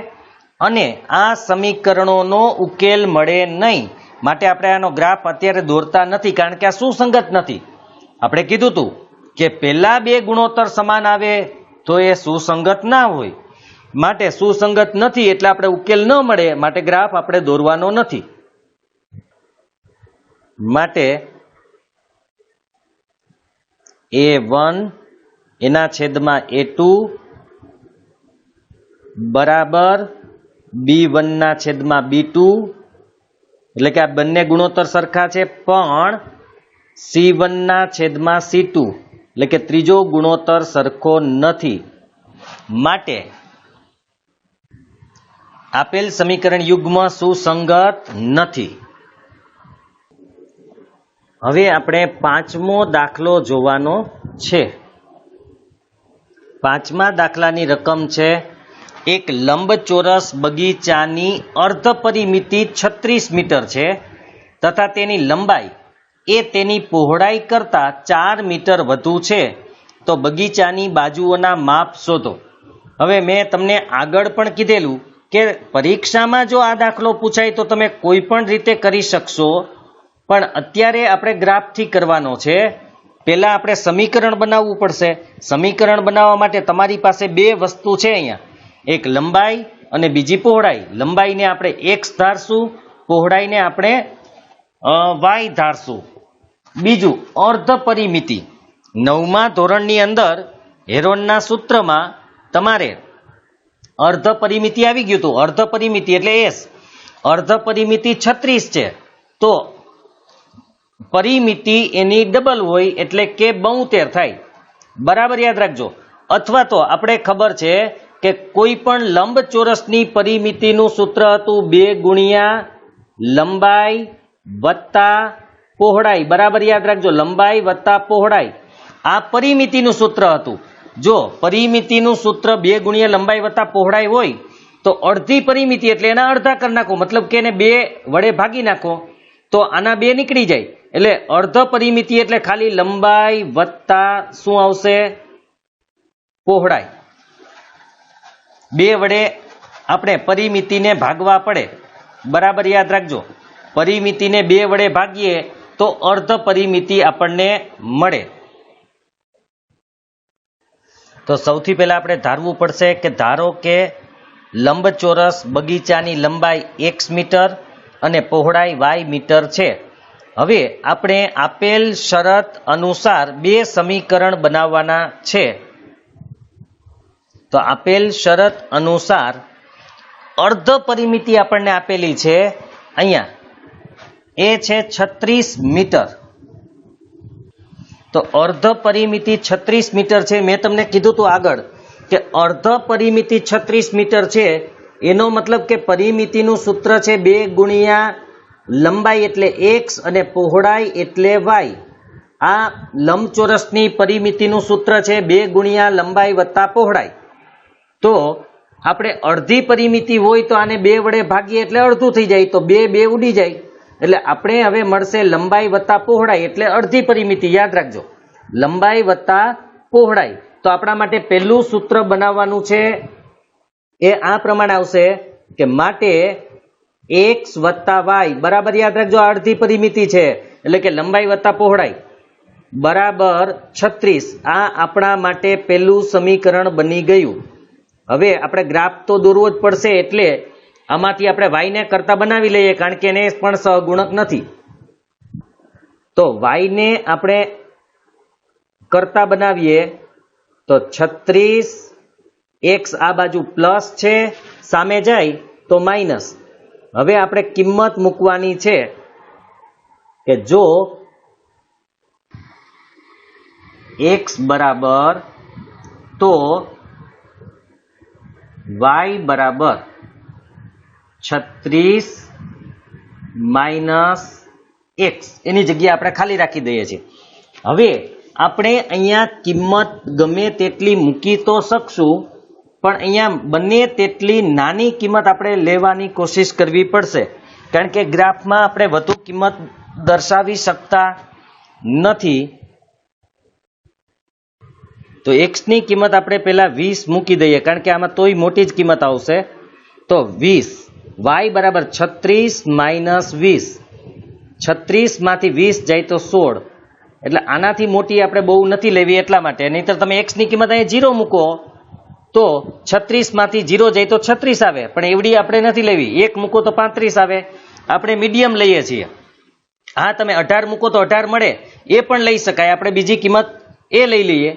અને આ સમીકરણોનો ઉકેલ મળે નહીં. માટે આપણે આનો ગ્રાફ અત્યારે દોરતા નથી, કારણ કે આ સુસંગત નથી. આપણે કીધું હતું કે પહેલા 2 ગુણોત્તર સમાન આવે તો એ સુસંગત ના હોય, માટે સુસંગત નથી એટલે આપણે ઉકેલ ન મળે, માટે ગ્રાફ આપણે દોરવાનો નથી. માટે a1 એના છેદમાં a2 બરાબર b1 ના છેદમાં b2, એટલે કે આ બંને ગુણોત્તર સરખા છે, પણ c1 ના છેદમાં c2, એટલે કે ત્રીજો ગુણોત્તર સરખો નથી. માટે આપેલ સમીકરણ યુગ્મ સુસંગત નથી. હવે આપણે 5મો દાખલો જોવાનો છે. 5મા દાખલાની રકમ છે એક લંબચોરસ બગીચાની અર્ધ પરિમિતિ 36 મીટર છે તથા તેની લંબાઈ એ તેની પહોળાઈ કરતા 4 મીટર વધુ છે, તો બગીચાની બાજુઓના માપ શોધો. હવે મેં તમને આગળ પણ કીધેલું કે પરીક્ષામાં જો આ દાખલો પૂછાય તો તમે કોઈ પણ રીતે કરી શકશો, પણ અત્યારે આપણે ગ્રાફથી કરવાનો છે. પહેલા આપણે સમીકરણ બનાવવું પડશે. સમીકરણ બનાવવા માટે તમારી પાસે 2 વસ્તુ છે અહીંયા, એક લંબાઈ અને બીજી પહોળાઈ. લંબાઈને આપણે x ધારશું, પહોળાઈને આપણે y ધારશું. બીજું અર્ધ પરિમિતિ. 9મા ધોરણની અંદર હેરોનના સૂત્રમાં તમારે અર્ધ પરિમિતિ આવી ગયું હતું. અર્ધ પરિમિતિ એટલે s. અર્ધ પરિમિતિ 36 છે, તો પરિમિતિ એની ડબલ હોય એટલે કે 72 થાય. બરાબર યાદ રાખજો. અથવા તો આપણે ખબર છે કે કોઈ પણ લંબચોરસની પરિમિતિનું સૂત્ર હતું 2 ગુણ્યા લંબાઈ વત્તા પહોળાઈ. બરાબર યાદ રાખજો, લંબાઈ વત્તા પહોળાઈ. આ પરિમિતિનું સૂત્ર હતું. જો પરિમિતિનું સૂત્ર 2 ગુણ્યા લંબાઈ વત્તા પહોળાઈ હોય તો અડધી પરિમિતિ એટલે એના અડધા કરી નાખો, મતલબ કે એને 2 વડે ભાગી નાખો તો આના 2 નીકળી જાય, એટલે અર્ધ પરિમિતિ એટલે ખાલી લંબાઈ વત્તા શું આવશે? પહોળાઈ. 2 વડે આપણે પરિમિતિને ભાગવા પડે, બરાબર યાદ રાખજો. પરિમિતિને 2 વડે ભાગીએ તો અર્ધ પરિમિતિ આપણને મળે. તો સૌથી પહેલા આપણે ધારવું પડશે કે ધારો કે લંબચોરસ બગીચાની લંબાઈ x મીટર અને પહોળાઈ y મીટર છે. હવે આપણે આપેલ શરત અનુસાર 2 સમીકરણ બનાવવાના છે. તો આપેલ શરત અનુસાર અર્ધ પરિમિતિ આપણને આપેલી છે અહીંયા, એ છે 36 મીટર. તો અર્ધ પરિમિતિ 36 મીટર છે. મેં તમને કીધું હતું આગળ કે અર્ધ પરિમિતિ 36 મીટર છે, એનો મતલબ કે પરિમિતિનું સૂત્ર છે 2 ગુણ્યા લંબાઈ એટલે x અને પહોળાઈ એટલે y. આ લંબચોરસની પરિમિતિનું સૂત્ર છે 2 ગુણ્યા લંબાઈ વત્તા પહોળાઈ. તો આપણે અડધી પરિમિતિ હોય તો આને 2 વડે ભાગીએ એટલે અડધું થઈ જાય, તો 2 ઉડી જાય. એટલે આપણે હવે મળશે લંબાઈ વત્તા પહોળાઈ એટલે અડધી પરિમિતિ. યાદ રાખજો, લંબાઈ વત્તા પહોળાઈ. તો આપણા માટે પહેલું સૂત્ર બનાવવાનું છે એ આ પ્રમાણે આવશે કે માટે x વત્તા y બરાબર, યાદ રાખજો આ અડધી પરિમિતિ છે એટલે કે લંબાઈ વત્તા પહોળાઈ બરાબર 36. આ આપણા માટે પહેલું સમીકરણ બની ગયું. હવે આપણે ગ્રાફ તો દોરવો જ પડશે, એટલે આમાંથી આપણે y ને કરતા બનાવી લઈએ, કારણ કે એને પણ સહગુણક નથી. તો y ને આપણે કરતા બનાવીએ તો 36, x આ બાજુ પ્લસ છે, સામે જાય તો માઇનસ. હવે આપણે કિંમત મૂકવાની છે કે જો x બરાબર તો y બરાબર 36 માઇનસ x, એની જગ્યાએ આપણે ખાલી રાખી દઈએ છીએ. હવે આપણે અહીંયા કિંમત ગમે તેટલી મૂકી તો શકશું, પણ અહીંયા બને તેટલી નાની કિંમત આપણે લેવાની કોશિશ કરવી પડશે, કારણ કે ગ્રાફમાં આપણે વધુ કિંમત દર્શાવી શકતા નથી. તો x ની કિંમત આપણે પહેલા 20 મૂકી દઈએ, કારણ કે આમાં તોય મોટી જ કિંમત આવશે. તો 20, y બરાબર 36 માઇનસ 20, 36 માંથી 20 જાય તો 16, એટલે આનાથી મોટી આપણે બહુ નથી લેવી એટલા માટે. નહીંતર તમે x ની કિંમત અહીંયા 0 મૂકો તો 36 માંથી 0 જાય તો 36 આવે, પણ એવડી આપણે નથી લેવી. 1 મૂકો તો 35 આવે, આપણે મીડિયમ લઈએ છીએ. હા, તમે 18 મૂકો તો 18 મળે, એ પણ લઈ શકાય. આપણે બીજી કિંમત એ લઈ લઈએ.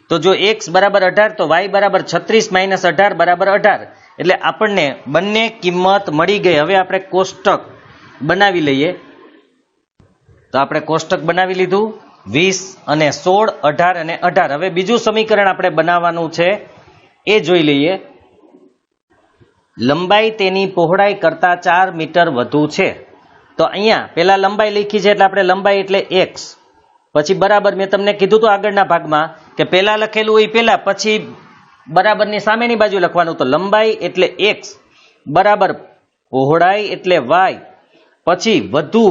તો જો x બરાબર 18 તો y બરાબર 36 માઇનસ 18 બરાબર 18, એટલે આપણને બંને કિંમત મળી ગઈ. હવે આપણે કોષ્ટક બનાવી લઈએ. તો આપણે કોષ્ટક બનાવી લીધું, 20 અને 16, 18 અને 18. હવે બીજું સમીકરણ આપણે બનાવવાનું છે એ જોઈ લઈએ. લંબાઈ તેની પહોળાઈ કરતા 4 મીટર વધુ છે. તો અહીંયા પેલા લંબાઈ લખી છે, એટલે આપણે લંબાઈ એટલે x, પછી બરાબર મેં તમને કીધું હતું આગળના ભાગમાં કે પેલા લખેલું હોય પેલા, પછી બરાબરની સામેની બાજુ લખવાનું. તો લંબાઈ એટલે x બરાબર પહોળાઈ એટલે y, પછી વધુ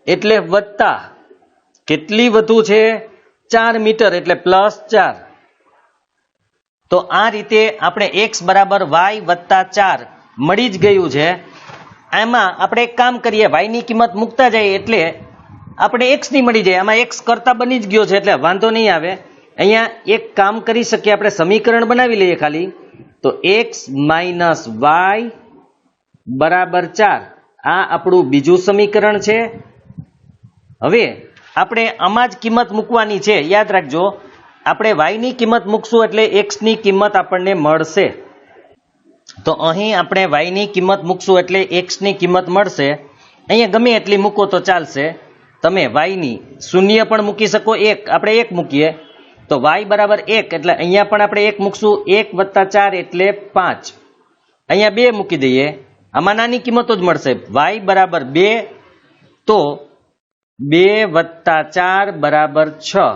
એટલે વત્તા. કેટલી વધુ છે? 4 મીટર એટલે +4. તો આ રીતે આપણે x બરાબર y વત્તા 4 મળી જ ગયું છે. આમાં આપણે એક કામ કરીએ, y ની કિંમત મૂકતા જઈએ એટલે આપણે x ની મળી જાય. આમાં x કરતા બની જ ગયો છે એટલે વાંધો નહીં આવે. અહીંયા એક કામ કરી શકીએ, આપણે સમીકરણ બનાવી લઈએ ખાલી. તો x માઇનસ y બરાબર 4, આ આપણું બીજું સમીકરણ છે. હવે આપણે આમાં જ કિંમત મૂકવાની છે. યાદ રાખજો, આપણે y ની કિંમત મૂકશું એટલે x ની કિંમત આપણને મળશે. તો અહીં આપણે y ની કિંમત મૂકશું એટલે x ની કિંમત મળશે. અહીંયા ગમે એટલી મૂકો તો ચાલશે. તમે y ની 0 પણ મૂકી શકો, 1 આપણે 1 મૂકીએ તો y બરાબર 1, એટલે અહીંયા પણ આપણે 1 મૂકશું. 1 વત્તા 4 એટલે 5, અહીંયા 2 મૂકી દઈએ, આમાં નાની કિંમતો જ મળશે. y બરાબર 2, તો 2 વત્તા 4 બરાબર 6.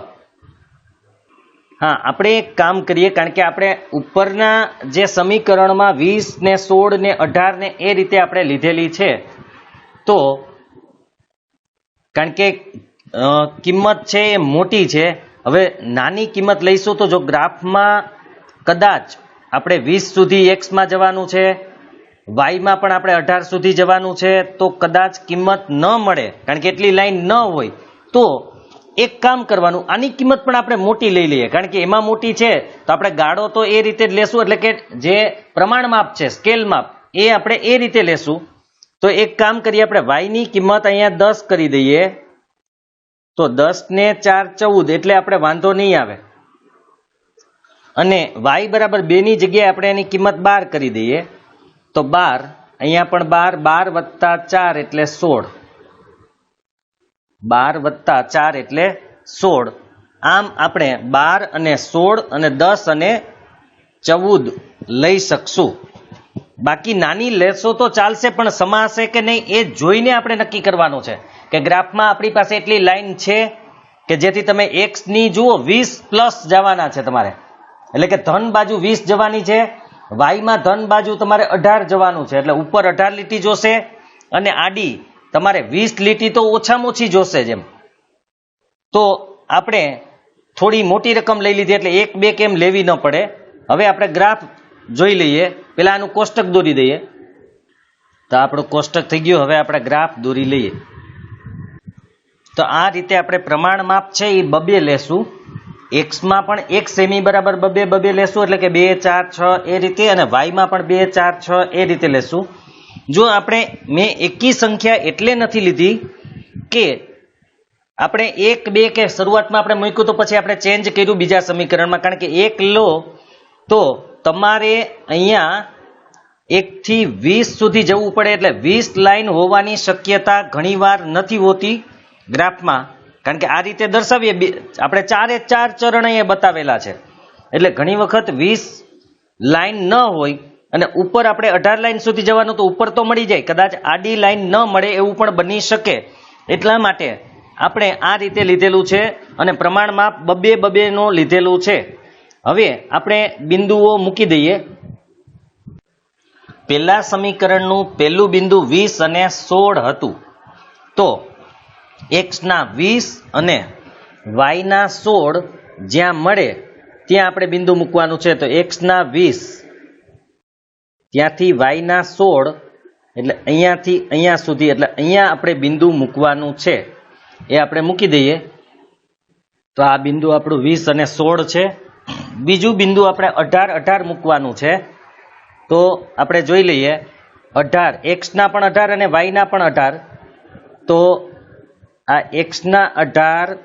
હા, આપણે એક કામ કરીએ, કારણ કે આપણે ઉપરના જે સમીકરણમાં 20 ને 16 ને 18 ને એ રીતે આપણે લીધેલી છે, તો કારણ કે કિંમત છે એ મોટી છે. હવે નાની કિંમત લઈશું તો જો ગ્રાફમાં કદાચ આપણે 20 સુધી એક્સમાં જવાનું છે, વાયમાં પણ આપણે 18 સુધી જવાનું છે, તો કદાચ કિંમત ન મળે કારણ કે એટલી લાઈન ન હોય તો એક કામ કરવાનું, આની કિંમત પણ આપણે મોટી લઈ લઈએ કારણ કે એમાં મોટી છે તો આપણે ગાળો તો એ રીતે જ લેશું, એટલે કે જે પ્રમાણ માપ છે સ્કેલ માપ એ આપણે એ રીતે લેશું. તો એક કામ કરીએ, આપણે વાયની કિંમત અહીંયા 10 કરી દઈએ તો 10 ને 4 14 એટલે આપણે વાંધો નહીં આવે, અને y બરાબર 2 ની જગ્યાએ આપણે એની કિંમત 12 કરી દઈએ તો 12, અહીંયા પણ 12, 12 વત્તા 4 એટલે 16, 12 વત્તા 4 એટલે 16. આમ આપણે 12 અને 16 અને 10 અને 14 લઈ શકશું. બાકી નાની લેશો તો ચાલશે, પણ સમાશે કે નહીં એ જોઈને આપણે નક્કી કરવાનું છે કે ગ્રાફમાં આપણી પાસે એટલી લાઈન છે કે જેથી તમે એક્સ ની જુઓ 20 પ્લસ જવાના છે તમારે, એટલે કે ધન બાજુ 20 જવાની છે, વાયમાં ધન બાજુ તમારે 18 જવાનું છે, એટલે ઉપર 18 લીટી જોશે અને આડી તમારે 20 લીટી તો ઓછામાં ઓછી જોશે. જેમ તો આપણે થોડી મોટી રકમ લઈ લીધી એટલે 1 2 કેમ લેવી ન પડે. હવે આપણે ગ્રાફ જોઈ લઈએ, પેલા આનું કોષ્ટક દોરી દઈએ તો આપણું કોષ્ટક થઈ ગયું. હવે આપણે ગ્રાફ દોરી લઈએ તો આ રીતે આપણે પ્રમાણ માપ છે એ 2 લેશું, એક્સમાં પણ 1 સેમી બરાબર 2 લેશું, એટલે કે 2 4 6 એ રીતે, અને વાયમાં પણ 2 4 6 એ રીતે લેશું. જો આપણે મેં એકી સંખ્યા એટલે નથી લીધી કે આપણે 1 2 કે શરૂઆતમાં આપણે મૂક્યું તો પછી આપણે ચેન્જ કર્યું બીજા સમીકરણમાં, કારણ કે 1 લો તો તમારે અહીંયા 1 થી 20 સુધી જવું પડે, એટલે 20 લાઈન હોવાની શક્યતા ઘણીવાર નથી હોતી ગ્રાફમાં, કારણ કે આ રીતે દર્શાવીએ આપણે 4 ચરણ અહીંયા બતાવેલા છે, એટલે ઘણી વખત 20 લાઈન ન હોય અને ઉપર આપણે 18 લાઈન સુધી જવાનું તો ઉપર તો મળી જાય, કદાચ આડી લાઈન ન મળે એવું પણ બની શકે. એટલા માટે આપણે આ રીતે લીધેલું છે અને પ્રમાણમાં 2 નો લીધેલું છે. હવે આપણે બિંદુઓ મૂકી દઈએ. પહેલા સમીકરણનું પહેલું બિંદુ 20 અને 16 હતું, તો x ના 20 અને y ના 16 જ્યાં મળે ત્યાં આપણે બિંદુ મૂકવાનું છે. તો x ના 20 ત્યાંથી y ના 16 એટલે અહીંયાથી અહીંયા સુધી, એટલે અહીંયા આપણે બિંદુ મૂકવાનું છે એ આપણે મૂકી દઈએ. તો આ બિંદુ આપણું 20 અને 16 છે. બીજું બિંદુ આપણે 18 મૂકવાનું છે, તો આપણે જોઈ લઈએ 18, x ના પણ 18 અને y ના પણ 18, તો આ x ના 18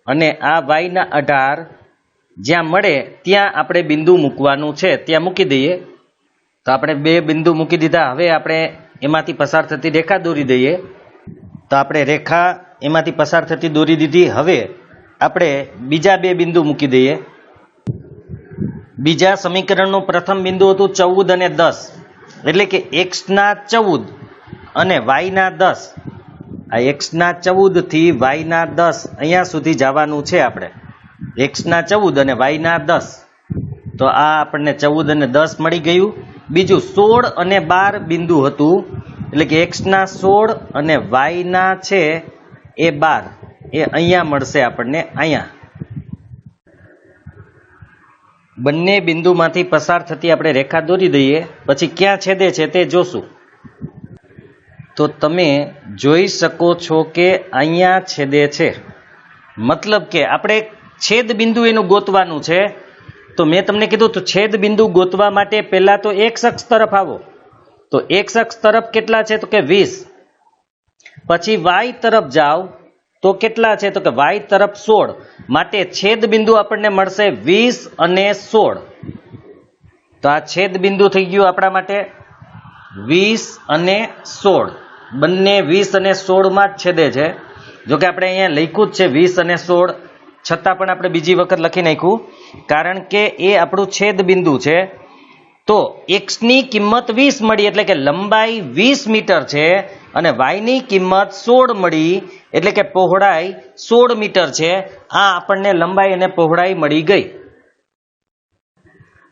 અને આ y ના 18 જ્યાં મળે ત્યાં આપણે બિંદુ મૂકવાનું છે, ત્યાં મૂકી દઈએ. તો આપણે 2 બિંદુ મૂકી દીધા. હવે આપણે એમાંથી પસાર થતી રેખા દોરી દઈએ. તો આપણે રેખા એમાંથી પસાર થતી દોરી દીધી. હવે આપણે બીજા 2 બિંદુ મૂકી દઈએ. બીજા સમીકરણનું પ્રથમ બિંદુ હતું 14 અને 10, એટલે કે x ના 14 અને y ના 10. આ x ના 14 થી y ના 10 અહીંયા સુધી જવાનું છે આપણે, x ના 14 અને y ના 10. તો આ આપણને 14 અને 10 મળી ગયું. બીજું 16 અને 12 બિંદુ હતું, એટલે કે x ના 16 અને y ના છે એ 12, એ અહીંયા મળશે આપણને. અહીંયા બંને બિંદુમાંથી પસાર થતી આપણે રેખા દોરી દઈએ, પછી ક્યાં છેદે છે તે જોશું. તો તમે જોઈ શકો છો કે અહીંયા છેદે છે, મતલબ કે આપણે છેદ બિંદુ એનું ગોતવાનું છે. તો મેં તમને કીધું તો છેદ બિંદુ ગોતવા માટે પહેલા તો x અક્ષ તરફ આવો. તો x અક્ષ તરફ કેટલા છે? તો કે 20. પછી y તરફ જાઓ તો કેટલા છે? તો કે y તરફ 16. માટે છેદ બિંદુ આપણને મળશે 20 અને 16. તો આ છેદ બિંદુ થઈ ગયું આપણા માટે 20 અને 16. બંને 20 અને 16 માં જ છેદે છે. જોકે આપણે અહીંયા લખ્યું જ છે 20 અને 16, છતાં પણ આપણે બીજી વખત લખી નાખ્યું, કારણ કે એ આપણું છેદ બિંદુ છે. તો x ની કિંમત 20 મળી, એટલે કે લંબાઈ 20 મીટર છે, અને y ની કિંમત 16 મળી, એટલે કે પહોળાઈ 16 મીટર છે. આ આપણને લંબાઈ અને પહોળાઈ મળી ગઈ.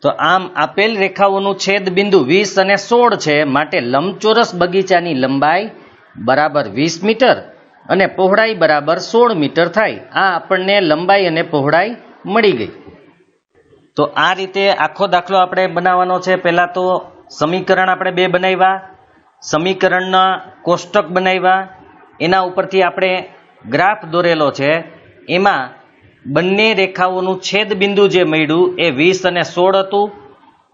તો આમ આપેલ રેખાઓનું છેદ બિંદુ 20 અને 16 છે, માટે લંબચોરસ બગીચાની લંબાઈ બરાબર 20 મીટર અને પહોળાઈ બરાબર 16 મીટર થાય. આ આપણને લંબાઈ અને પહોળાઈ મળી ગઈ. તો આ રીતે આખો દાખલો આપણે બનાવવાનો છે. પહેલાં તો સમીકરણ આપણે બે બનાવ્યા, સમીકરણના કોષ્ટક બનાવ્યા, એના ઉપરથી આપણે ગ્રાફ દોરેલો છે. એમાં બંને રેખાઓનું છેદ બિંદુ જે મળ્યું એ 20 અને 16 હતું.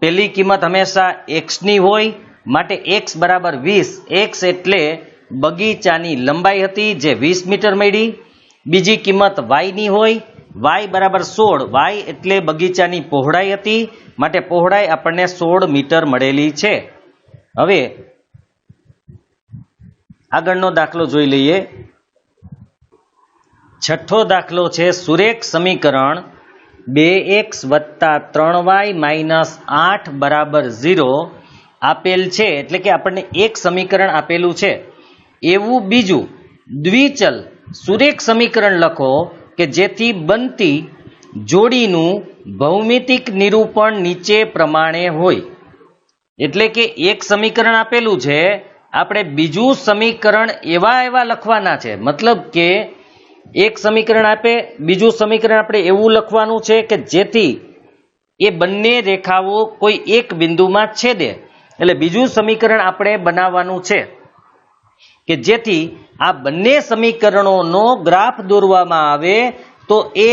પહેલી કિંમત હંમેશા એક્સની હોય, માટે એક્સ બરાબર 20. એક્સ એટલે બગીચાની લંબાઈ હતી જે 20 મીટર મળી. બીજી કિંમત વાયની હોય, વાય બરાબર 16. વાય એટલે બગીચાની પહોળાઈ હતી, માટે પહોળાઈ આપણને 16 મીટર મળેલી છે. હવે આગળનો દાખલો જોઈ લઈએ. છઠ્ઠો દાખલો છે સુરેખ સમીકરણ 2x + 3y - 8 બરાબર 0 આપેલ છે. એટલે કે આપણને એક સમીકરણ આપેલું છે. એવું બીજું દ્વિચલ સુરેખ સમીકરણ લખો કે જેથી બનતી જોડીનું ભૌમિતિક નિરૂપણ નીચે પ્રમાણે હોય. એટલે કે એક સમીકરણ આપેલું છે, આપણે બીજું સમીકરણ એવા લખવાના છે. મતલબ કે એક સમીકરણ આપે, બીજું સમીકરણ આપણે એવું લખવાનું છે કે જેથી એ બંને રેખાઓ કોઈ એક બિંદુમાં છેદે. એટલે બીજું સમીકરણ આપણે બનાવવાનું છે કે જેથી આ બંને સમીકરણોનો ગ્રાફ દોરવામાં આવે તો એ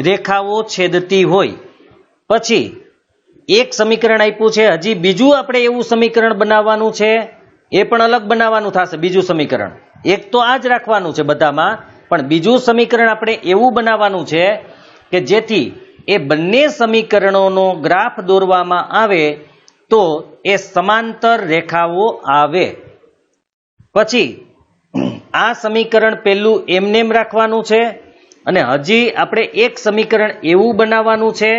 રેખાઓ છેદતી હોય. પછી એક સમીકરણ આપ્યું છે, હજી બીજું આપણે એવું સમીકરણ બનાવવાનું છે. એ પણ અલગ બનાવવાનું થશે. બીજું સમીકરણ એક તો આ જ રાખવાનું છે બધામાં, પણ બીજું સમીકરણ આપણે એવું બનાવવાનું છે કે જેથી એ બંને સમીકરણોનો ગ્રાફ દોરવામાં આવે તો એ સમાંતર રેખાઓ આવે. પછી આ સમીકરણ પહેલું એમનેમ રાખવાનું છે અને હજી આપણે એક સમીકરણ એવું બનાવવાનું છે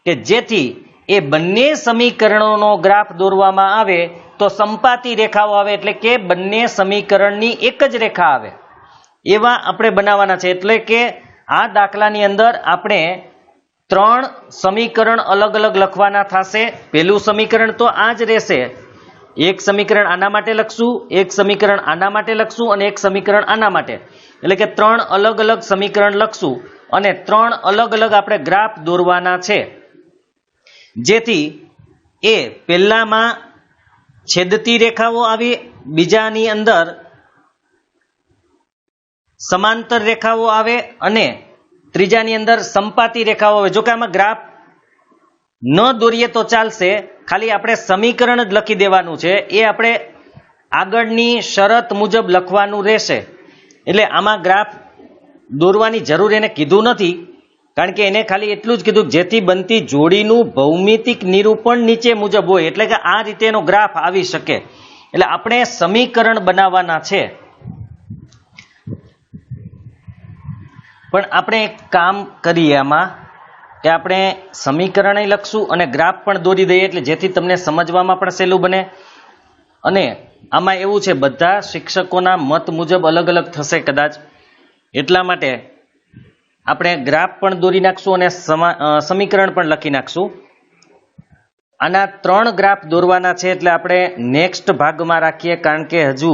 કે જેથી એ બંને સમીકરણોનો ગ્રાફ દોરવામાં આવે તો સંપાતી રેખાઓ આવે. એટલે કે બંને સમીકરણની એક જ રેખા આવે એવા આપણે બનાવવાના છે. એટલે કે આ દાખલાની અંદર આપણે 3 સમીકરણ અલગ અલગ લખવાના થશે. પહેલું સમીકરણ તો આ જ રહેશે. એક સમીકરણ આના માટે લખશું, એક સમીકરણ આના માટે લખશું અને એક સમીકરણ આના માટે. એટલે કે 3 અલગ અલગ સમીકરણ લખશું અને 3 અલગ અલગ આપણે ગ્રાફ દોરવાના છે. જેથી એ પહેલામાં છેદતી રેખાઓ આવી, બીજાની અંદર સમાંતર રેખાઓ આવે અને ત્રીજાની અંદર સંપાતી રેખાઓ આવે. જો કે આમાં ગ્રાફ ન દોરીએ તો ચાલશે, ખાલી આપણે સમીકરણ જ લખી દેવાનું છે. એ આપણે આગળની શરત મુજબ લખવાનું રહેશે. એટલે આમાં ગ્રાફ દોરવાની જરૂર એને કીધું નથી, કારણ કે એને ખાલી એટલું જ કીધું જેથી બનતી જોડીનું ભૌમિતિક નિરૂપણ નીચે મુજબ હોય. એટલે કે આ રીતે એનો ગ્રાફ આવી શકે. એટલે આપણે સમીકરણ બનાવવાના છે. પણ આપણે એક કામ કરીએ આમાં કે આપણે સમીકરણ લખશું અને ગ્રાફ પણ દોરી દઈએ, એટલે જેથી તમને સમજવામાં પણ સહેલું બને. અને આમાં એવું છે, બધા શિક્ષકોના મત મુજબ અલગ અલગ થશે કદાચ, એટલા માટે આપણે ગ્રાફ પણ દોરી નાખશું અને સમીકરણ પણ લખી નાખશું. આના 3 ગ્રાફ દોરવાના છે, એટલે આપણે નેક્સ્ટ ભાગમાં રાખીએ, કારણ કે હજુ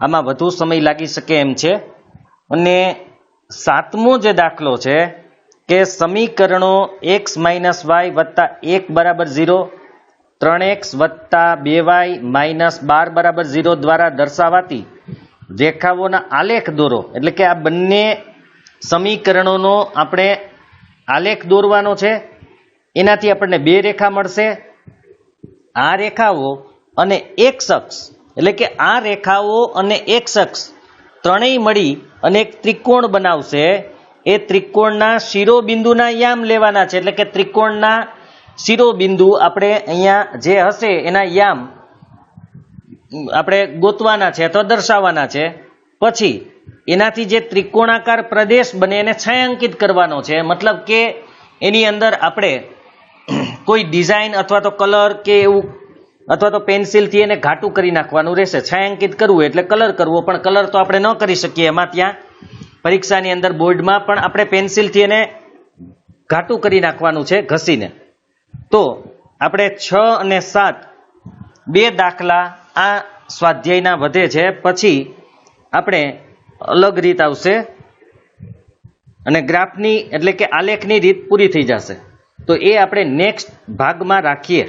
આમાં વધુ સમય લાગી શકે એમ છે. અને 7મો જે દાખલો છે કે સમીકરણો x - y + 1 બરાબર 0, 3x + 2y - 12 બરાબર 0 દ્વારા દર્શાવાતી રેખાઓના આલેખ દોરો. એટલે કે આ બંને સમીકરણોનો આપણે આલેખ દોરવાનો છે. એનાથી આપણને 2 રેખા મળશે. આ રેખાઓ અને x અક્ષ, એટલે કે આ રેખાઓ અને x અક્ષ ત્રણેય મળી અને એક ત્રિકોણ બનાવશે. એ ત્રિકોણના શિરોબિંદુના યામ લેવાના છે. એટલે કે ત્રિકોણના શિરોબિંદુ આપણે અહીંયા જે હશે એના યામ આપણે ગોતવાના છે અથવા દર્શાવવાના છે. પછી એનાથી જે ત્રિકોણાકાર પ્રદેશ બને એને છાંયાંકિત કરવાનો છે. મતલબ કે એની અંદર આપણે કોઈ ડિઝાઇન અથવા તો કલર કે એવું અથવા તો પેન્સિલથી એને ઘાટું કરી નાખવાનું રહેશે. છાંયાંકિત કરવું એટલે કલર કરવો, પણ કલર તો આપણે ન કરી શકીએ એમાં. ત્યાં પરીક્ષાની અંદર બોર્ડમાં પણ આપણે પેન્સિલથી એને ઘાટું કરી નાખવાનું છે ઘસીને. તો આપણે 6 અને 7 2 દાખલા આ સ્વાધ્યાયના વધે છે. પછી આપણે અલગ રીત આવશે અને ગ્રાફની એટલે કે આલેખની રીત પૂરી થઈ જશે. તો એ આપણે નેક્સ્ટ ભાગમાં રાખીએ.